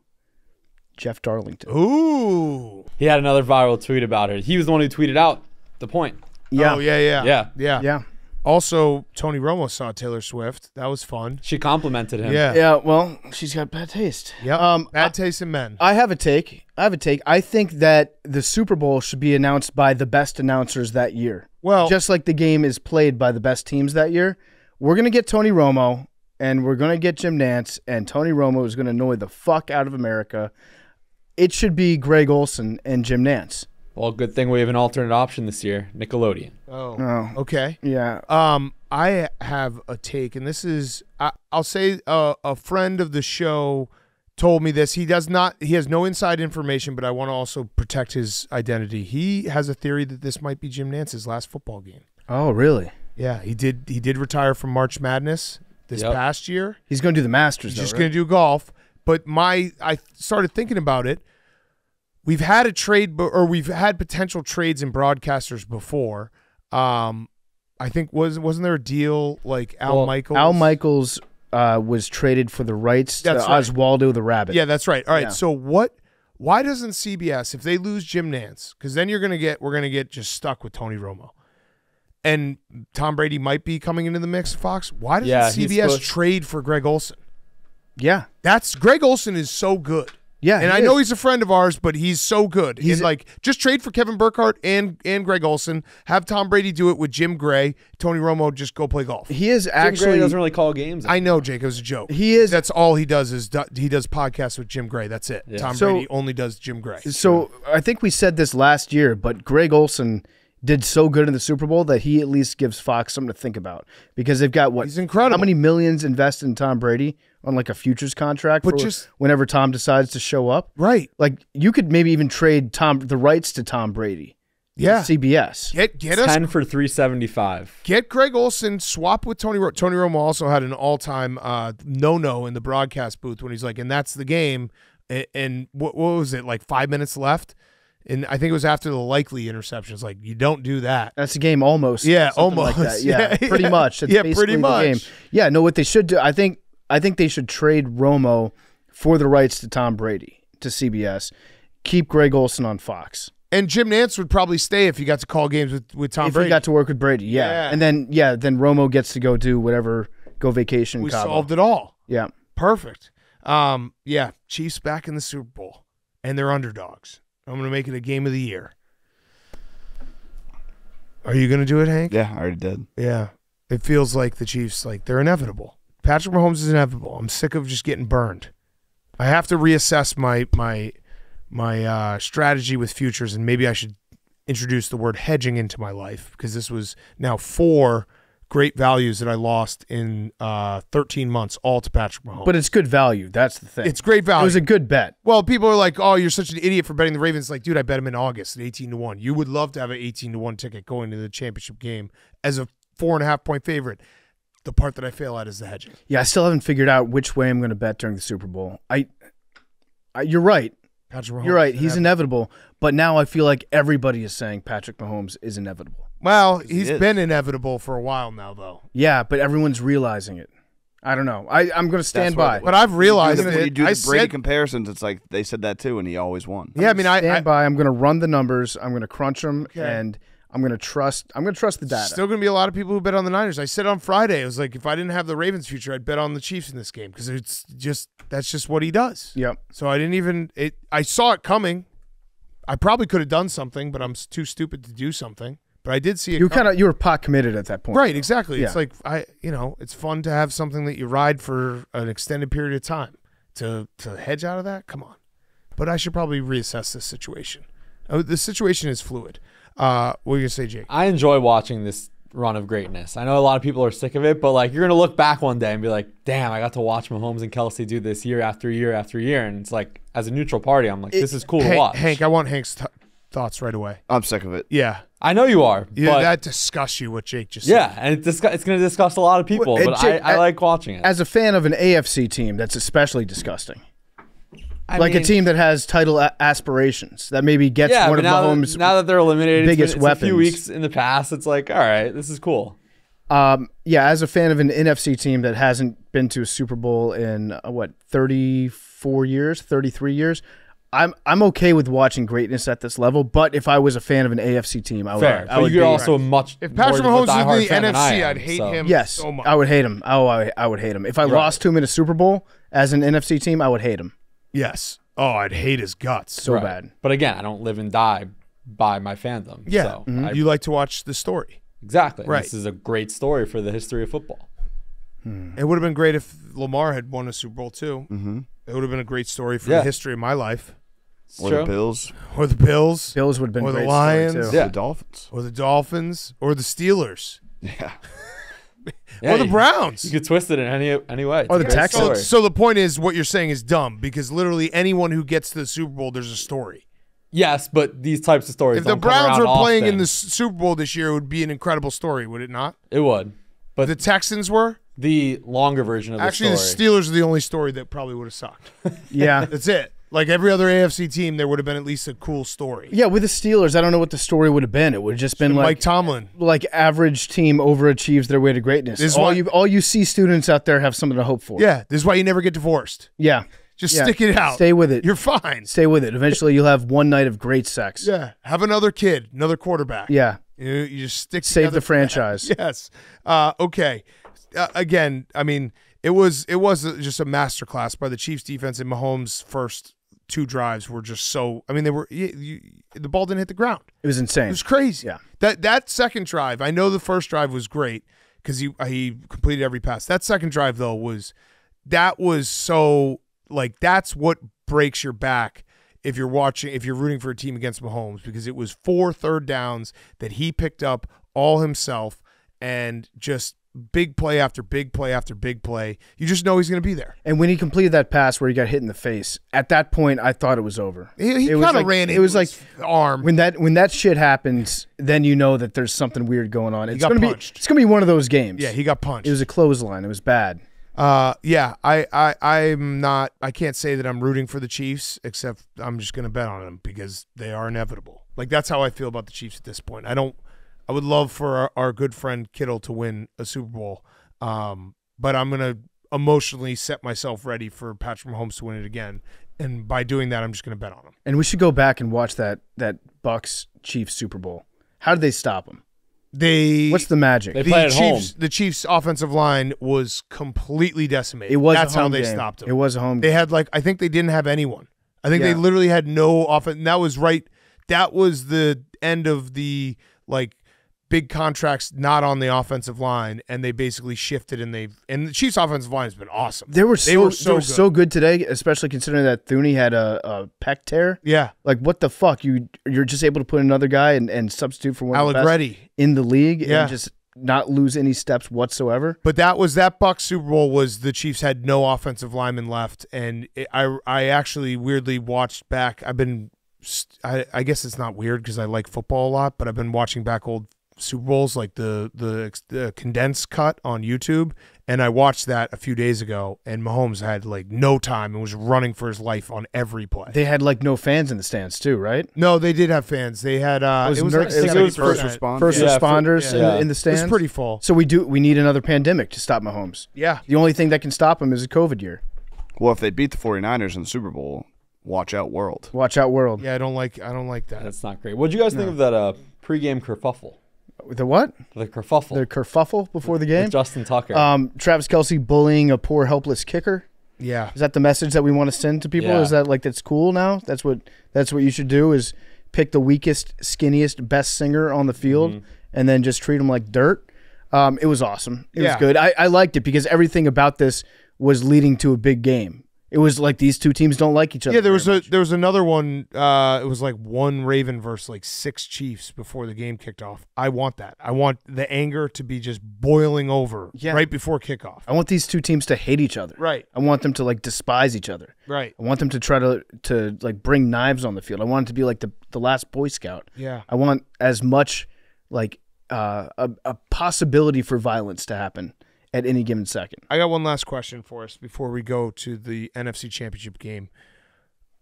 Jeff Darlington. Ooh. He had another viral tweet about her. He was the one who tweeted out the point. Yeah. Oh, yeah. Yeah. Also, Tony Romo saw Taylor Swift. That was fun. She complimented him. Yeah. Yeah, well, she's got bad taste. Yeah. Bad taste in men. I have a take. I think that the Super Bowl should be announced by the best announcers that year. Well, Just like the game is played by the best teams that year. We're going to get Tony Romo, and we're going to get Jim Nantz, and Tony Romo is going to annoy the fuck out of America. It should be Greg Olson and Jim Nantz. Well, good thing we have an alternate option this year, Nickelodeon. Oh. Okay. Yeah. I have a take, and this is I'll say a friend of the show told me this. He has no inside information, but I want to also protect his identity. He has a theory that this might be Jim Nantz's last football game. Oh, really? Yeah, he did retire from March Madness this past year. He's going to do the Masters, He's though, just right? going to do golf. But I started thinking about it. We've had a trade, or we've had potential trades in broadcasters before. I think wasn't there a deal like Al Michaels? Al Michaels was traded for the rights to That's right. Oswaldo the Rabbit. Yeah, that's right. All right. Yeah. So why doesn't CBS, if they lose Jim Nance, because then we're gonna get just stuck with Tony Romo, and Tom Brady might be coming into the mix. Fox. Why doesn't CBS trade for Greg Olsen? Yeah. Greg Olsen is so good. Yeah, and I know he's a friend of ours, but he's so good. He's like, just trade for Kevin Burkhardt and Greg Olsen. Have Tom Brady do it with Jim Gray. Tony Romo just go play golf. He is actually Jim Gray doesn't really call games. I know, Jake. It was a joke. He is. That's all he does is he does podcasts with Jim Gray. That's it. Yeah. Tom Brady only does Jim Gray. So I think we said this last year, but Greg Olsen did so good in the Super Bowl that he at least gives Fox something to think about, because they've got He's incredible. How many millions invested in Tom Brady on like a futures contract for whenever Tom decides to show up? Right. Like you could maybe even trade the rights to Tom Brady. Yeah. CBS. Get us 10 for $375. Get Greg Olsen, swap with Tony Romo. Tony Romo also had an all-time no-no in the broadcast booth when he's like, and that's the game. And what was it, like 5 minutes left? And I think it was after the likely interceptions. Like, you don't do that. That's a game almost. Yeah, almost. Like that. Yeah, pretty much. That's pretty much. The game. Yeah, no, what they should do, I think they should trade Romo for the rights to Tom Brady to CBS. Keep Greg Olsen on Fox. And Jim Nance would probably stay if he got to call games with Tom Brady. If he got to work with Brady, yeah. And then Romo gets to go do whatever, go vacation. We Cabo. solved it all. Yeah. Perfect. Chiefs back in the Super Bowl, and they're underdogs. I'm going to make it a game of the year. Are you going to do it, Hank? Yeah, I already did. Yeah. It feels like the Chiefs, like, they're inevitable. Patrick Mahomes is inevitable. I'm sick of just getting burned. I have to reassess my strategy with futures, and maybe I should introduce the word hedging into my life, because this was now 4 great values that I lost in 13 months, all to Patrick Mahomes. But it's good value. That's the thing. It's great value. It was a good bet. Well, people are like, oh, you're such an idiot for betting the Ravens. Like, dude, I bet him in August at 18-1. You would love to have an 18-1 ticket going to the championship game as a 4.5-point favorite. The part that I fail at is the hedging. Yeah, I still haven't figured out which way I'm going to bet during the Super Bowl. You're right. Patrick Mahomes. You're right. He's inevitable. But now I feel like everybody is saying Patrick Mahomes is inevitable. Well, he's been inevitable for a while now, though. Yeah, but everyone's realizing it. I don't know. I'm going to stand by. But I've realized it. When you do the Brady comparisons, it's like they said that too, and he always won. Yeah, I mean, stand by. I'm going to run the numbers. I'm going to crunch them, and I'm going to trust the data. Still going to be a lot of people who bet on the Niners. I said on Friday, I was like, if I didn't have the Ravens future, I'd bet on the Chiefs in this game, because that's just what he does. Yep. So I didn't even I saw it coming. I probably could have done something, but I'm too stupid to do something. But I did see it. You were pot committed at that point. Right, exactly. Yeah. It's like it's fun to have something that you ride for an extended period of time. To hedge out of that, come on. But I should probably reassess this situation. The situation is fluid. What are you gonna say, Jake? I enjoy watching this run of greatness. I know a lot of people are sick of it, but like, you're gonna look back one day and be like, damn, I got to watch Mahomes and Kelsey do this year after year after year. And it's like, as a neutral party, I'm like, this is cool to watch. Hank, I want Hank's thoughts right away. I'm sick of it. Yeah. I know you are. Yeah, but that disgusts you, what Jake just said. Yeah, and it's going to disgust a lot of people, but Jake, I like watching it. As a fan of an AFC team, that's especially disgusting. I like mean, a team that has title aspirations that maybe gets one of Mahomes' now that they're eliminated, biggest it's weapons. a few weeks in the past, it's like, all right, this is cool. As a fan of an NFC team that hasn't been to a Super Bowl in 34 years, 33 years, I'm okay with watching greatness at this level. But if I was a fan of an AFC team, I would. Fair. I would you're be, also much. If Patrick more Mahomes of a was in diehard the fan than I NFC, am, I'd hate so. him. Yes, so much. I would hate him. Oh, I would hate him. If I lost to him in a Super Bowl as an NFC team, I would hate him. Yes. Oh, I'd hate his guts. So bad. But again, I don't live and die by my fandom. Yeah. So You like to watch the story. exactly. Right. This is a great story for the history of football. It would have been great if Lamar had won a Super Bowl too. Mm-hmm. It would have been a great story for the history of my life. Or the Bills. Or the Bills. Bills would have been Or the great Lions. story, too. Yeah. The Dolphins. Or the Dolphins. Or the Steelers. Yeah. Or the Browns. You could twist it in any way. It's Or a the great Texans. story. So the point is, what you're saying is dumb, because literally anyone who gets to the Super Bowl, there's a story. Yes, but these types of stories If the don't come Browns around were playing often. in the Super Bowl this year, it would be an incredible story, would it not? It would. But The Texans were? the longer version of the Actually, story. the Steelers are the only story that probably would have sucked. Yeah. That's it. Like every other AFC team, there would have been at least a cool story. Yeah, with the Steelers, I don't know what the story would have been. It would have just been like Mike Tomlin. Like average team overachieves their way to greatness. All you see students out there have something to hope for. Yeah, this is why you never get divorced. Yeah. Just stick it out. Stay with it. You're fine. Stay with it. Eventually, you'll have one night of great sex. Yeah. Have another kid, another quarterback. Yeah. You just stick Save together the franchise. Yes. Okay. Again, I mean, it was just a masterclass by the Chiefs defense, and Mahomes' first 2 drives were just so. I mean, they were the ball didn't hit the ground. It was insane. It was crazy. Yeah. That second drive, I know the first drive was great because he completed every pass. That second drive though was so like that's what breaks your back if you're rooting for a team against Mahomes, because it was 4 third downs that he picked up all himself and just big play after big play after big play. You just know he's going to be there. And when he completed that pass where he got hit in the face, at that point I thought it was over. He kind of ran into his arm. When that shit happens, then you know that there's something weird going on. It's got gonna punched. It's gonna be one of those games. Yeah, he got punched. It was a clothesline. It was bad. Yeah, I'm not. I can't say that I'm rooting for the Chiefs, except I'm just going to bet on them because they are inevitable. Like that's how I feel about the Chiefs at this point. I would love for our good friend Kittle to win a Super Bowl, but I'm going to emotionally set myself ready for Patrick Mahomes to win it again, and by doing that, I'm just going to bet on him. And we should go back and watch that Bucs Chiefs Super Bowl. How did they stop them? What's the magic? They played at home. The Chiefs' offensive line was completely decimated. That's how they stopped them. It was a home game. They had I think they didn't have anyone. I think they literally had no offense. And that was right. That was the end of the big contracts not on the offensive line, and they basically shifted and the Chiefs' offensive line has been awesome. They were so good today, especially considering that Thuney had a pec tear. Yeah. Like what the fuck? You're just able to put another guy and substitute for one of the best in the league and just not lose any steps whatsoever. But that Bucs Super Bowl was the Chiefs had no offensive linemen left, and I actually weirdly watched back. I guess it's not weird because I like football a lot, but I've been watching back old Super Bowls, like the condensed cut on YouTube, and I watched that a few days ago, and Mahomes had no time and was running for his life on every play. They had no fans in the stands too, right? No, they did have fans. They had it was first responders in the stands. It was pretty full. So we need another pandemic to stop Mahomes. Yeah. The only thing that can stop him is a COVID year. Well, if they beat the 49ers in the Super Bowl, watch out world. Watch out world. Yeah, I don't like that. That's not great. What did you guys think of that pregame kerfuffle? The what? The kerfuffle. The kerfuffle before the game? With Justin Tucker. Travis Kelce bullying a poor, helpless kicker. Yeah. Is that the message that we want to send to people? Yeah. Is that that's cool now? That's what you should do is pick the weakest, skinniest, best singer on the field and then just treat them like dirt. It was awesome. It was good. I liked it because everything about this was leading to a big game. It was like these two teams don't like each other. Yeah, there was another one. It was one Raven versus 6 Chiefs before the game kicked off. I want that. I want the anger to be just boiling over right before kickoff. I want these two teams to hate each other. Right. I want them to despise each other. Right. I want them to try to bring knives on the field. I want it to be like the last Boy Scout. Yeah. I want as much a possibility for violence to happen at any given second. I got one last question for us before we go to the NFC Championship game.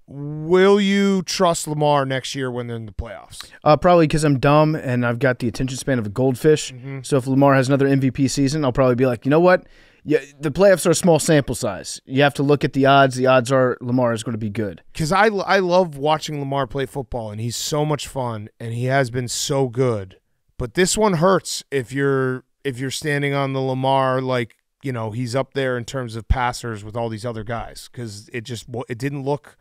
Will you trust Lamar next year when they're in the playoffs? Probably because I'm dumb and I've got the attention span of a goldfish. So if Lamar has another MVP season, I'll probably be like, you know what? Yeah, the playoffs are a small sample size. You have to look at the odds. The odds are Lamar is going to be good. Because I love watching Lamar play football, and he's so much fun, and he has been so good. But this one hurts if you're standing on the Lamar, he's up there in terms of passers with all these other guys, because it didn't look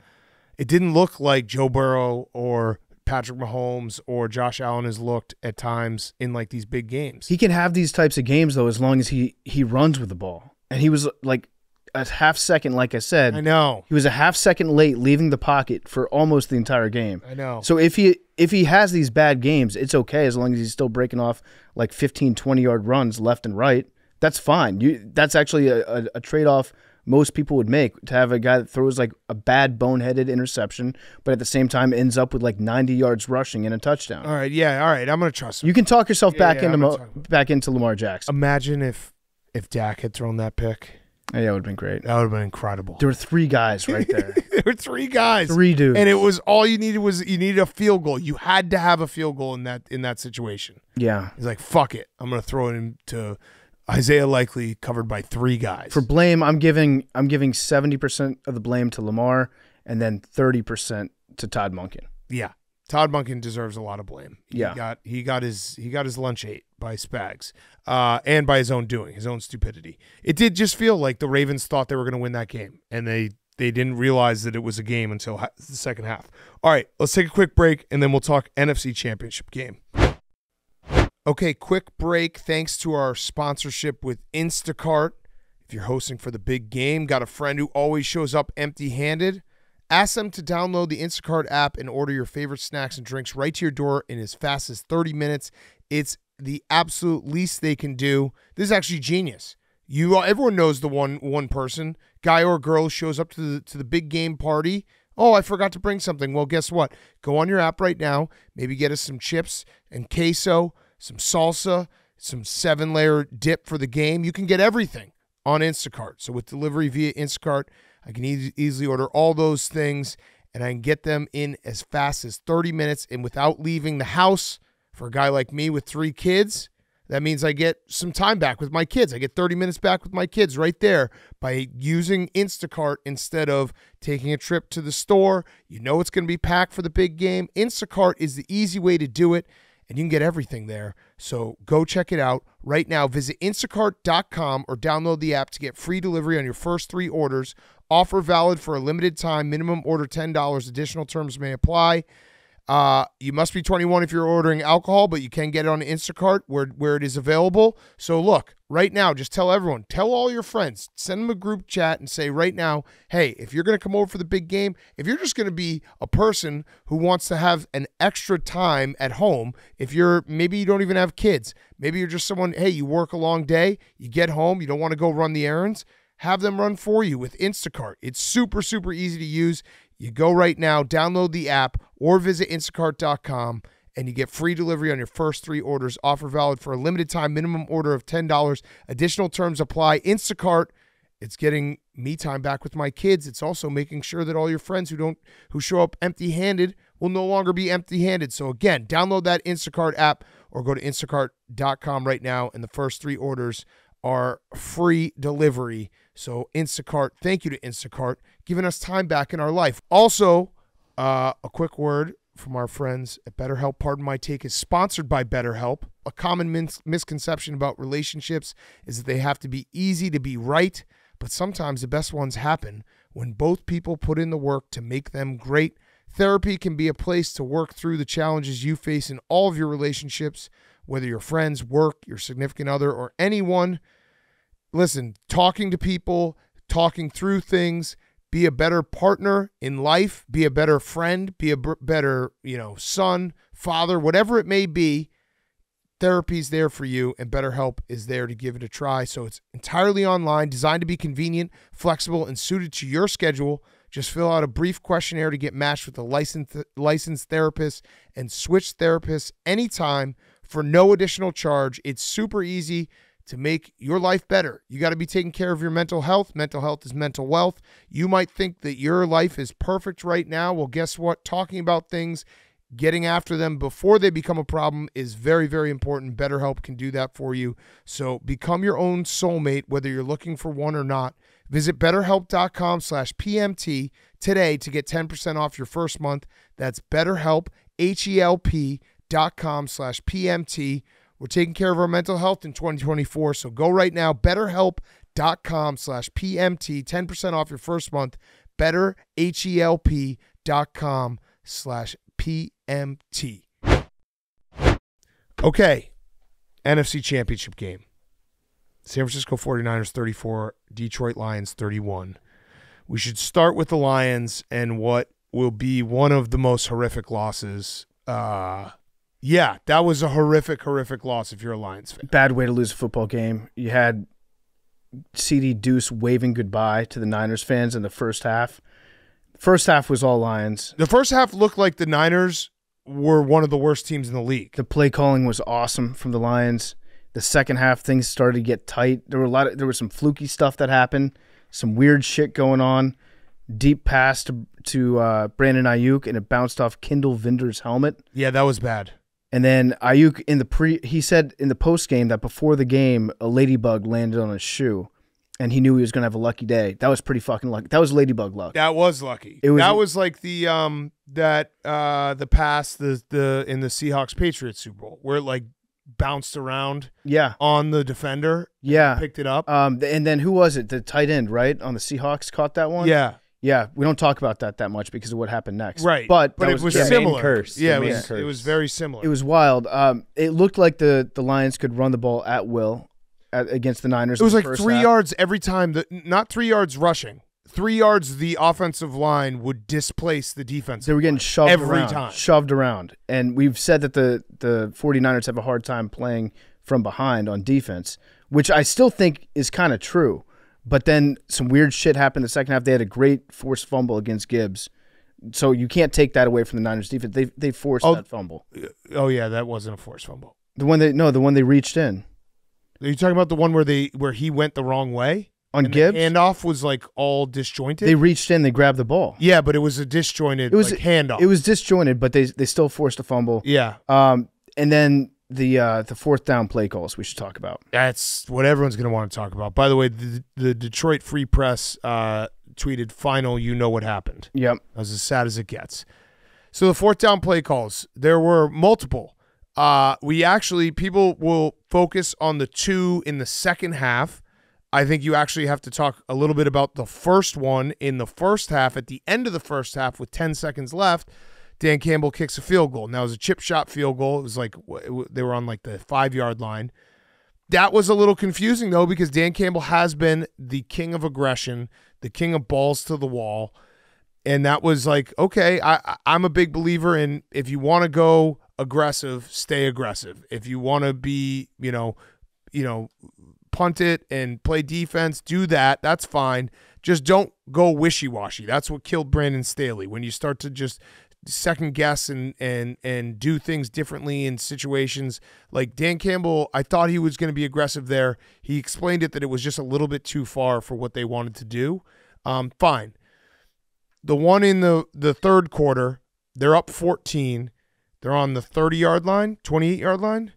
like Joe Burrow or Patrick Mahomes or Josh Allen has looked at times in these big games. He can have these types of games though as long as he runs with the ball. And he was a half second, like I said. I know. He was a half second late leaving the pocket for almost the entire game. I know. So if he has these bad games, it's okay as long as he's still breaking off 15, 20-yard runs left and right. That's fine. That's actually a trade-off most people would make, to have a guy that throws a bad boneheaded interception, but at the same time ends up with 90 yards rushing and a touchdown. All right, yeah, all right. I'm going to trust him. You can talk yourself back into Lamar Jackson. Imagine if Dak had thrown that pick. Yeah, it would have been great. That would have been incredible. There were 3 guys right there. There were 3 guys. 3 dudes. And it was all you needed a field goal. You had to have a field goal in that situation. Yeah. He's like, fuck it. I'm gonna throw it into Isaiah Likely covered by 3 guys. For blame, I'm giving 70% of the blame to Lamar and then 30% to Todd Monken. Yeah. Todd Monken deserves a lot of blame. Yeah. He got his lunch ate by Spags, and by his own doing, his own stupidity. It did just feel like the Ravens thought they were going to win that game, and they didn't realize that it was a game until the second half. All right, let's take a quick break, and then we'll talk NFC Championship game. Okay, quick break. Thanks to our sponsorship with Instacart. If you're hosting for the big game, got a friend who always shows up empty-handed, ask them to download the Instacart app and order your favorite snacks and drinks right to your door in as fast as 30 minutes. It's the absolute least they can do. This is actually genius. Everyone knows the one person, guy or girl, shows up to the big game party. Oh, I forgot to bring something. Well, guess what? Go on your app right now. Maybe get us some chips and queso, some salsa, some 7-layer dip for the game. You can get everything on Instacart. So with delivery via Instacart, I can easily order all those things, and I can get them in as fast as 30 minutes and without leaving the house. For a guy like me with 3 kids, that means I get some time back with my kids. I get 30 minutes back with my kids right there by using Instacart instead of taking a trip to the store. You know it's going to be packed for the big game. Instacart is the easy way to do it, and you can get everything there. So go check it out right now. Visit instacart.com or download the app to get free delivery on your first 3 orders. Offer valid for a limited time. Minimum order $10. Additional terms may apply. You must be 21 if you're ordering alcohol, but you can get it on Instacart where it is available. So look, right now, just tell everyone, tell all your friends, send them a group chat and say right now, hey, if you're going to come over for the big game, if you're just going to be a person who wants to have an extra time at home, maybe you don't even have kids, maybe you're just someone, hey, you work a long day, you get home, you don't want to go run the errands, have them run for you with Instacart. It's super, super easy to use. You go right now, download the app, or visit instacart.com, and you get free delivery on your first 3 orders. Offer valid for a limited time, minimum order of $10. Additional terms apply. Instacart, it's getting me time back with my kids. It's also making sure that all your friends who show up empty-handed will no longer be empty-handed. So again, download that Instacart app or go to instacart.com right now, and the first 3 orders are free delivery. So Instacart, thank you to Instacart, giving us time back in our life. Also, a quick word from our friends at BetterHelp. Pardon My Take is sponsored by BetterHelp. A common misconception about relationships is that they have to be easy to be right, but sometimes the best ones happen when both people put in the work to make them great. Therapy can be a place to work through the challenges you face in all of your relationships, whether you're friends, work, your significant other, or anyone. Listen, talking to people, talking through things, be a better partner in life, be a better friend, be a better, son, father, whatever it may be. Therapy's there for you, and BetterHelp is there to give it a try. So it's entirely online, designed to be convenient, flexible, and suited to your schedule. Just fill out a brief questionnaire to get matched with a licensed therapist and switch therapists anytime for no additional charge. It's super easy to make your life better. You got to be taking care of your mental health. Mental health is mental wealth. You might think that your life is perfect right now. Well, guess what? Talking about things, getting after them before they become a problem is very, very important. BetterHelp can do that for you. So become your own soulmate, whether you're looking for one or not. Visit BetterHelp.com/PMT today to get 10% off your first month. That's BetterHelp, HELP.com/PMT. We're taking care of our mental health in 2024, so go right now, BetterHelp.com/PMT, 10% off your first month, BetterHelp.com/PMT. Okay, NFC Championship game. San Francisco 49ers 34, Detroit Lions 31. We should start with the Lions and what will be one of the most horrific losses. Yeah, that was a horrific loss if you're a Lions fan. Bad way to lose a football game. You had CD Deuce waving goodbye to the Niners fans in the first half. First half was all Lions. The first half looked like the Niners were one of the worst teams in the league. The play calling was awesome from the Lions. The second half, things started to get tight. There was some fluky stuff that happened, some weird shit going on. Deep pass to Brandon Ayuk, and it bounced off Kindle Vinder's helmet. Yeah, that was bad. And then Ayuk he said in the post game that before the game a ladybug landed on his shoe, and he knew he was gonna have a lucky day. That was pretty fucking lucky. That was ladybug luck. That was lucky. That was like the pass in the Seahawks Patriots Super Bowl where it like bounced around. Yeah. On the defender. Yeah. Picked it up. And then who was it? The tight end, right? On the Seahawks caught that one. Yeah. Yeah, we don't talk about that much because of what happened next. Right. But it was similar. Curse. Yeah, it was very similar. It was wild. It looked like the Lions could run the ball at will against the Niners. It was like 3 yards every time. Not 3 yards rushing. 3 yards the offensive line would displace the defense. They were getting shoved every around, time. Shoved around. And we've said that the 49ers have a hard time playing from behind on defense, which I still think is kind of true. But then some weird shit happened in the second half. They had a great forced fumble against Gibbs. So you can't take that away from the Niners defense. They forced that fumble. Oh yeah, that wasn't a forced fumble. The one they reached in. Are you talking about the one where he went the wrong way? On and Gibbs? The handoff was like all disjointed. They reached in, they grabbed the ball. Yeah, but it was a disjointed handoff. It was disjointed, but they still forced a fumble. Yeah. And then the fourth down play calls we should talk about. That's what everyone's going to want to talk about. By the way, the Detroit Free Press tweeted, "Final, you know what happened." Yep. That was as sad as it gets. So the fourth down play calls, there were multiple. People will focus on the two in the second half. I think you actually have to talk a little bit about the first one in the first half. At the end of the first half with 10 seconds left, Dan Campbell kicks a field goal. Now, it was a chip shot field goal. It was like they were on like the 5-yard line. That was a little confusing, though, because Dan Campbell has been the king of aggression, the king of balls to the wall. And that was like, okay, I'm a big believer in if you want to go aggressive, stay aggressive. If you want to be, punt it and play defense, do that. That's fine. Just don't go wishy-washy. That's what killed Brandon Staley. When you start to just second guess and do things differently in situations like Dan Campbell, I thought he was going to be aggressive there. He explained it that it was just a little bit too far for what they wanted to do. Fine. The one in the third quarter, they're up 14. They're on the 30-yard line, 28-yard line,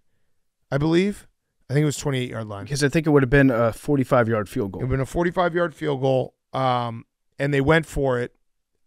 I believe. I think it was 28-yard line. Because I think it would have been a 45-yard field goal. It would have been a 45-yard field goal, and they went for it.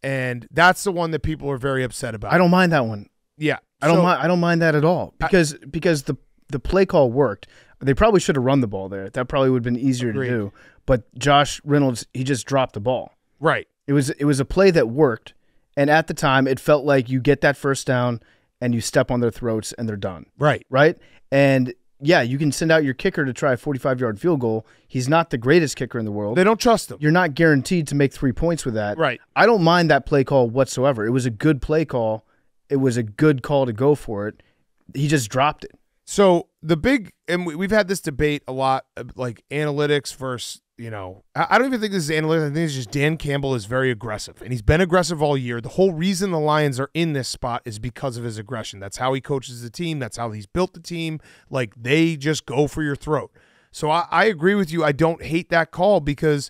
And that's the one that people are very upset about. I don't mind that one. Yeah. I don't mind that at all because the play call worked. They probably should have run the ball there. That probably would have been easier to do. But Josh Reynolds, he just dropped the ball. Right. It was a play that worked, and at the time it felt like you get that first down and you step on their throats and they're done. Right. Right? And yeah, you can send out your kicker to try a 45-yard field goal. He's not the greatest kicker in the world. They don't trust him. You're not guaranteed to make 3 points with that. Right. I don't mind that play call whatsoever. It was a good play call. It was a good call to go for it. He just dropped it. So and we've had this debate a lot, like analytics versus, I don't even think this is analytics. I think it's just Dan Campbell is very aggressive, and he's been aggressive all year. The whole reason the Lions are in this spot is because of his aggression. That's how he coaches the team. That's how he's built the team. Like, they just go for your throat. So I agree with you. I don't hate that call because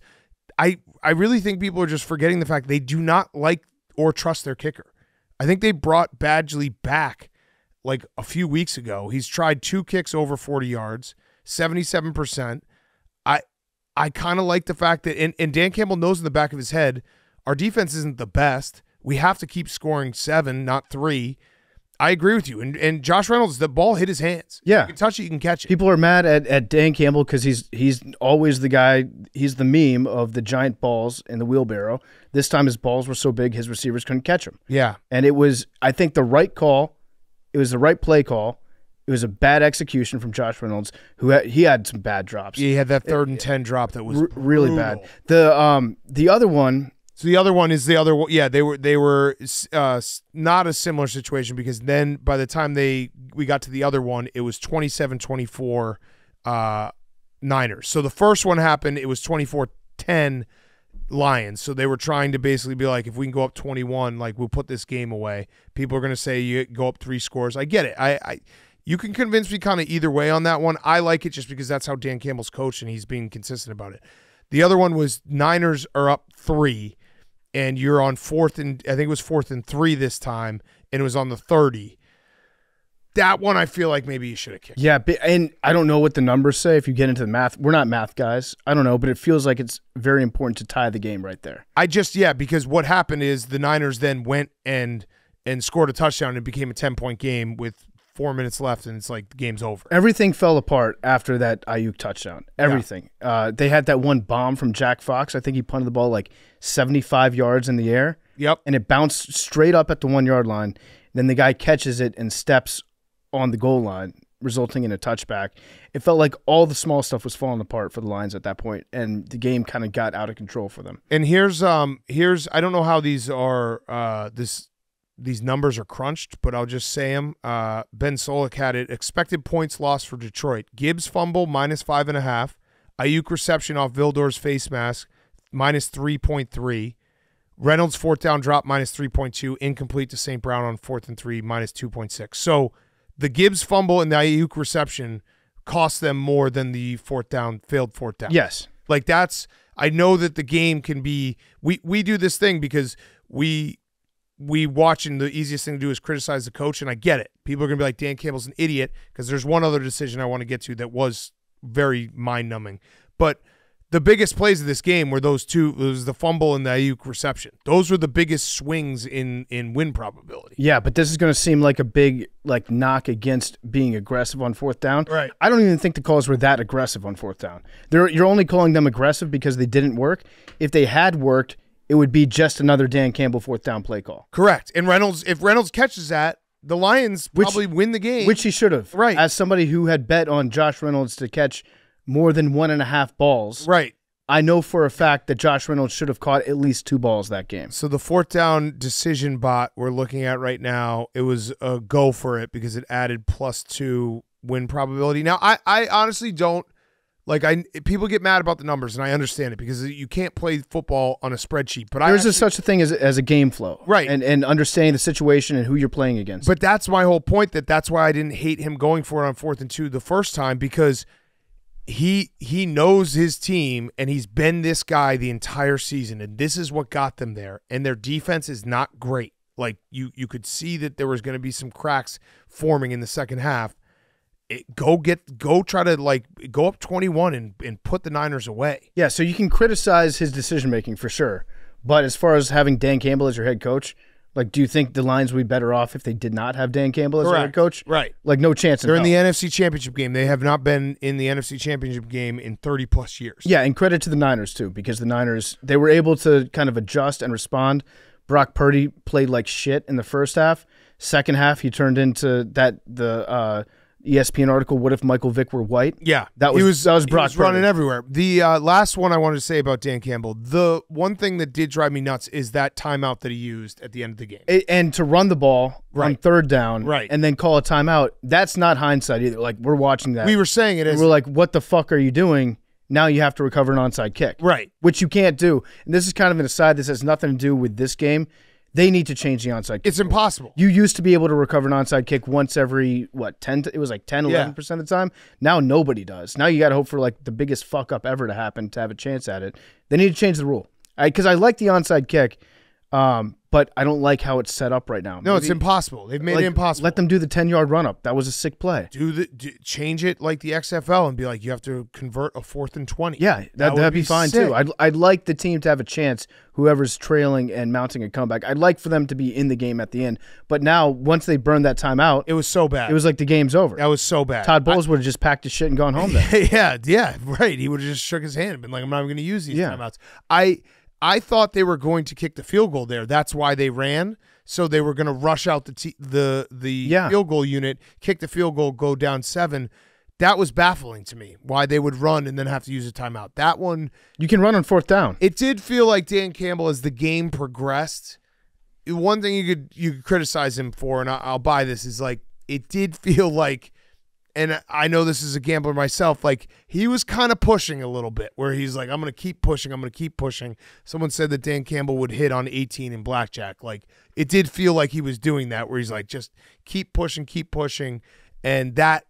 I really think people are just forgetting the fact they do not like or trust their kicker. I think they brought Badgley back like a few weeks ago. He's tried 2 kicks over 40 yards, 77%. I kind of like the fact that, and Dan Campbell knows in the back of his head, our defense isn't the best. We have to keep scoring 7, not 3. I agree with you. And Josh Reynolds, the ball hit his hands. Yeah. You can touch it, you can catch it. People are mad at Dan Campbell because he's always the guy, he's the meme of the giant balls in the wheelbarrow. This time his balls were so big his receivers couldn't catch him. Yeah. And it was, I think, the right call. It was the right play call. It was a bad execution from Josh Reynolds, he had some bad drops. Yeah, he had that 3rd and 10 drop that was really bad. The other one. So the other one is the other one. Yeah, they were not a similar situation because then by the time we got to the other one, it was 27-24 Niners. So the first one happened, it was 24-10 Lions. So they were trying to basically be like, if we can go up 21, like, we'll put this game away. People are going to say you go up 3 scores. I get it. You can convince me kind of either way on that one. I like it just because that's how Dan Campbell's coached and he's being consistent about it. The other one was Niners are up 3, and you're on 4th and I think it was 4th and 3 this time, and it was on the 30. That one I feel like maybe you should have kicked. Yeah, and I don't know what the numbers say if you get into the math. We're not math guys. I don't know, but it feels like it's very important to tie the game right there. Because what happened is the Niners then went and scored a touchdown and it became a 10-point game with 4 minutes left, and it's like the game's over. Everything fell apart after that Ayuk touchdown. Everything. Yeah. They had that one bomb from Jack Fox. I think he punted the ball like 75 yards in the air. Yep. And it bounced straight up at the 1-yard line. Then the guy catches it and steps on the goal line, resulting in a touchback. It felt like all the small stuff was falling apart for the Lions at that point, and the game kind of got out of control for them. And here's I don't know how these are these numbers are crunched, but I'll just say them. Ben Solak had it. Expected points lost for Detroit. Gibbs fumble, -5.5. Ayuk reception off Vildor's face mask, -3.3. Reynolds 4th down drop, -3.2. Incomplete to St. Brown on 4th and 3, -2.6. So the Gibbs fumble and the Ayuk reception cost them more than the failed 4th down. Yes. Like that's – I know that the game can be – we do this thing because we watch, and the easiest thing to do is criticize the coach, and I get it. People are going to be like, Dan Campbell's an idiot, because there's one other decision I want to get to that was very mind-numbing. But the biggest plays of this game were those two. It was the fumble and the Ayuk reception. Those were the biggest swings in win probability. Yeah, but this is going to seem like a big knock against being aggressive on 4th down. Right. I don't even think the calls were that aggressive on 4th down. You're only calling them aggressive because they didn't work. If they had worked, it would be just another Dan Campbell 4th down play call. Correct. And if Reynolds catches that, the Lions probably win the game. Which he should have. Right. As somebody who had bet on Josh Reynolds to catch more than 1.5 balls. Right. I know for a fact that Josh Reynolds should have caught at least 2 balls that game. So the 4th down decision bot we're looking at right now, it was a go for it because it added +2 win probability. Now, I honestly don't people get mad about the numbers, and I understand it because you can't play football on a spreadsheet. But there's such a thing as a game flow, right? And understanding the situation and who you're playing against. But that's my whole point. That's why I didn't hate him going for it on 4th and 2 the first time, because he knows his team, and he's been this guy the entire season, and this is what got them there. And their defense is not great. Like you could see that there was going to be some cracks forming in the second half. Go try to go up 21 and put the Niners away. Yeah, so you can criticize his decision making for sure, but as far as having Dan Campbell as your head coach, do you think the Lions would be better off if they did not have Dan Campbell as their head coach? Right. No chance. They're in the NFC Championship game. They have not been in the NFC Championship game in 30+ years. Yeah, and credit to the Niners too, because the Niners, they were able to kind of adjust and respond. Brock Purdy played like shit in the first half. Second half, he turned into the ESPN article, "What if Michael Vick were white?" Yeah, that was Brock Purdy. He was running everywhere. The last one I wanted to say about Dan Campbell, the one thing that did drive me nuts is that timeout that he used at the end of the game. And to run the ball on 3rd down, right, and then call a timeout, that's not hindsight either. We're watching that. We were saying it as we're like, what the fuck are you doing? Now you have to recover an onside kick. Right. Which you can't do. And this is kind of an aside. This has nothing to do with this game. They need to change the onside kick. It's impossible. You used to be able to recover an onside kick once every, 10? It was 10, 11% of the time. Now nobody does. Now you got to hope for the biggest fuck up ever to happen to have a chance at it. They need to change the rule. Because I like the onside kick, but I don't like how it's set up right now. No, it's impossible. They've made it impossible. Let them do the 10-yard run-up. That was a sick play. Change it like the XFL and be like, you have to convert a 4th and 20. Yeah, that'd be fine sick. too. I'd like the team to have a chance, whoever's trailing and mounting a comeback. I'd like for them to be in the game at the end. But now, once they burned that timeout, it was so bad. It was like the game's over. That was so bad. Todd Bowles would have just packed his shit and gone home then. yeah, right. He would have just shook his hand and been like, I'm not even going to use these timeouts. I thought they were going to kick the field goal there. That's why they ran. So they were going to rush out the field goal unit, kick the field goal, go down 7. That was baffling to me, why they would run and then have to use a timeout. That one, you can run on 4th down. It did feel like Dan Campbell, as the game progressed, one thing you could criticize him for, and I'll buy this, is it did feel like, and I know this is a gambler myself, he was kind of pushing a little bit, where he's like, I'm going to keep pushing, I'm going to keep pushing. Someone said that Dan Campbell would hit on 18 in blackjack. It did feel like he was doing that, where he's like, just keep pushing. And that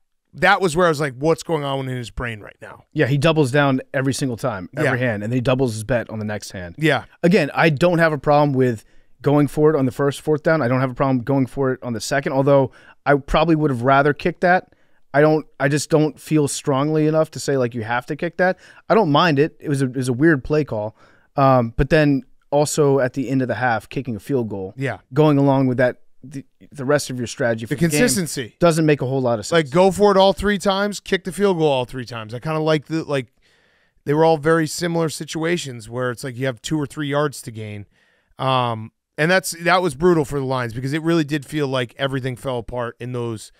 was where I was like, what's going on in his brain right now? Yeah, he doubles down every single time, every Yeah. hand, and then he doubles his bet on the next hand. Yeah. Again, I don't have a problem with going for it on the first fourth down. I don't have a problem going for it on the second, although I probably would have rather kicked that. I just don't feel strongly enough to say like you have to kick that. I don't mind it. It was a weird play call. But then also at the end of the half, kicking a field goal. Yeah. Going along with that, the rest of your strategy for The consistency game doesn't make a whole lot of sense. Like, go for it all 3 times, kick the field goal all 3 times. I kind of like they were all very similar situations where it's like you have 2 or 3 yards to gain. And that was brutal for the Lions because it really did feel like everything fell apart in those.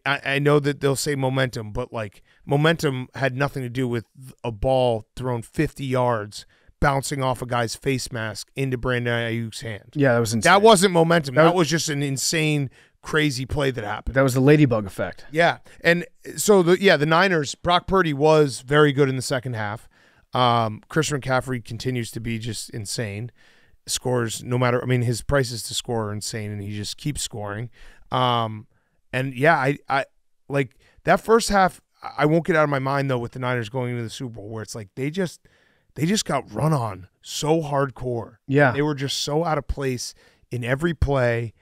I know that they'll say momentum, but like momentum had nothing to do with a ball thrown 50 yards bouncing off a guy's face mask into Brandon Ayuk's hand. Yeah, that was insane. That wasn't momentum. That was just an insane, crazy play that happened. That was the ladybug effect. Yeah. And so, the Niners, Brock Purdy was very good in the second half. Christian McCaffrey continues to be just insane. Scores no matter – I mean, his prices to score are insane, and he just keeps scoring. And, yeah, I like that first half, I won't get out of my mind, though, with the Niners going into the Super Bowl, where it's like they just got run on so hardcore. Yeah. They were just so out of place in every play,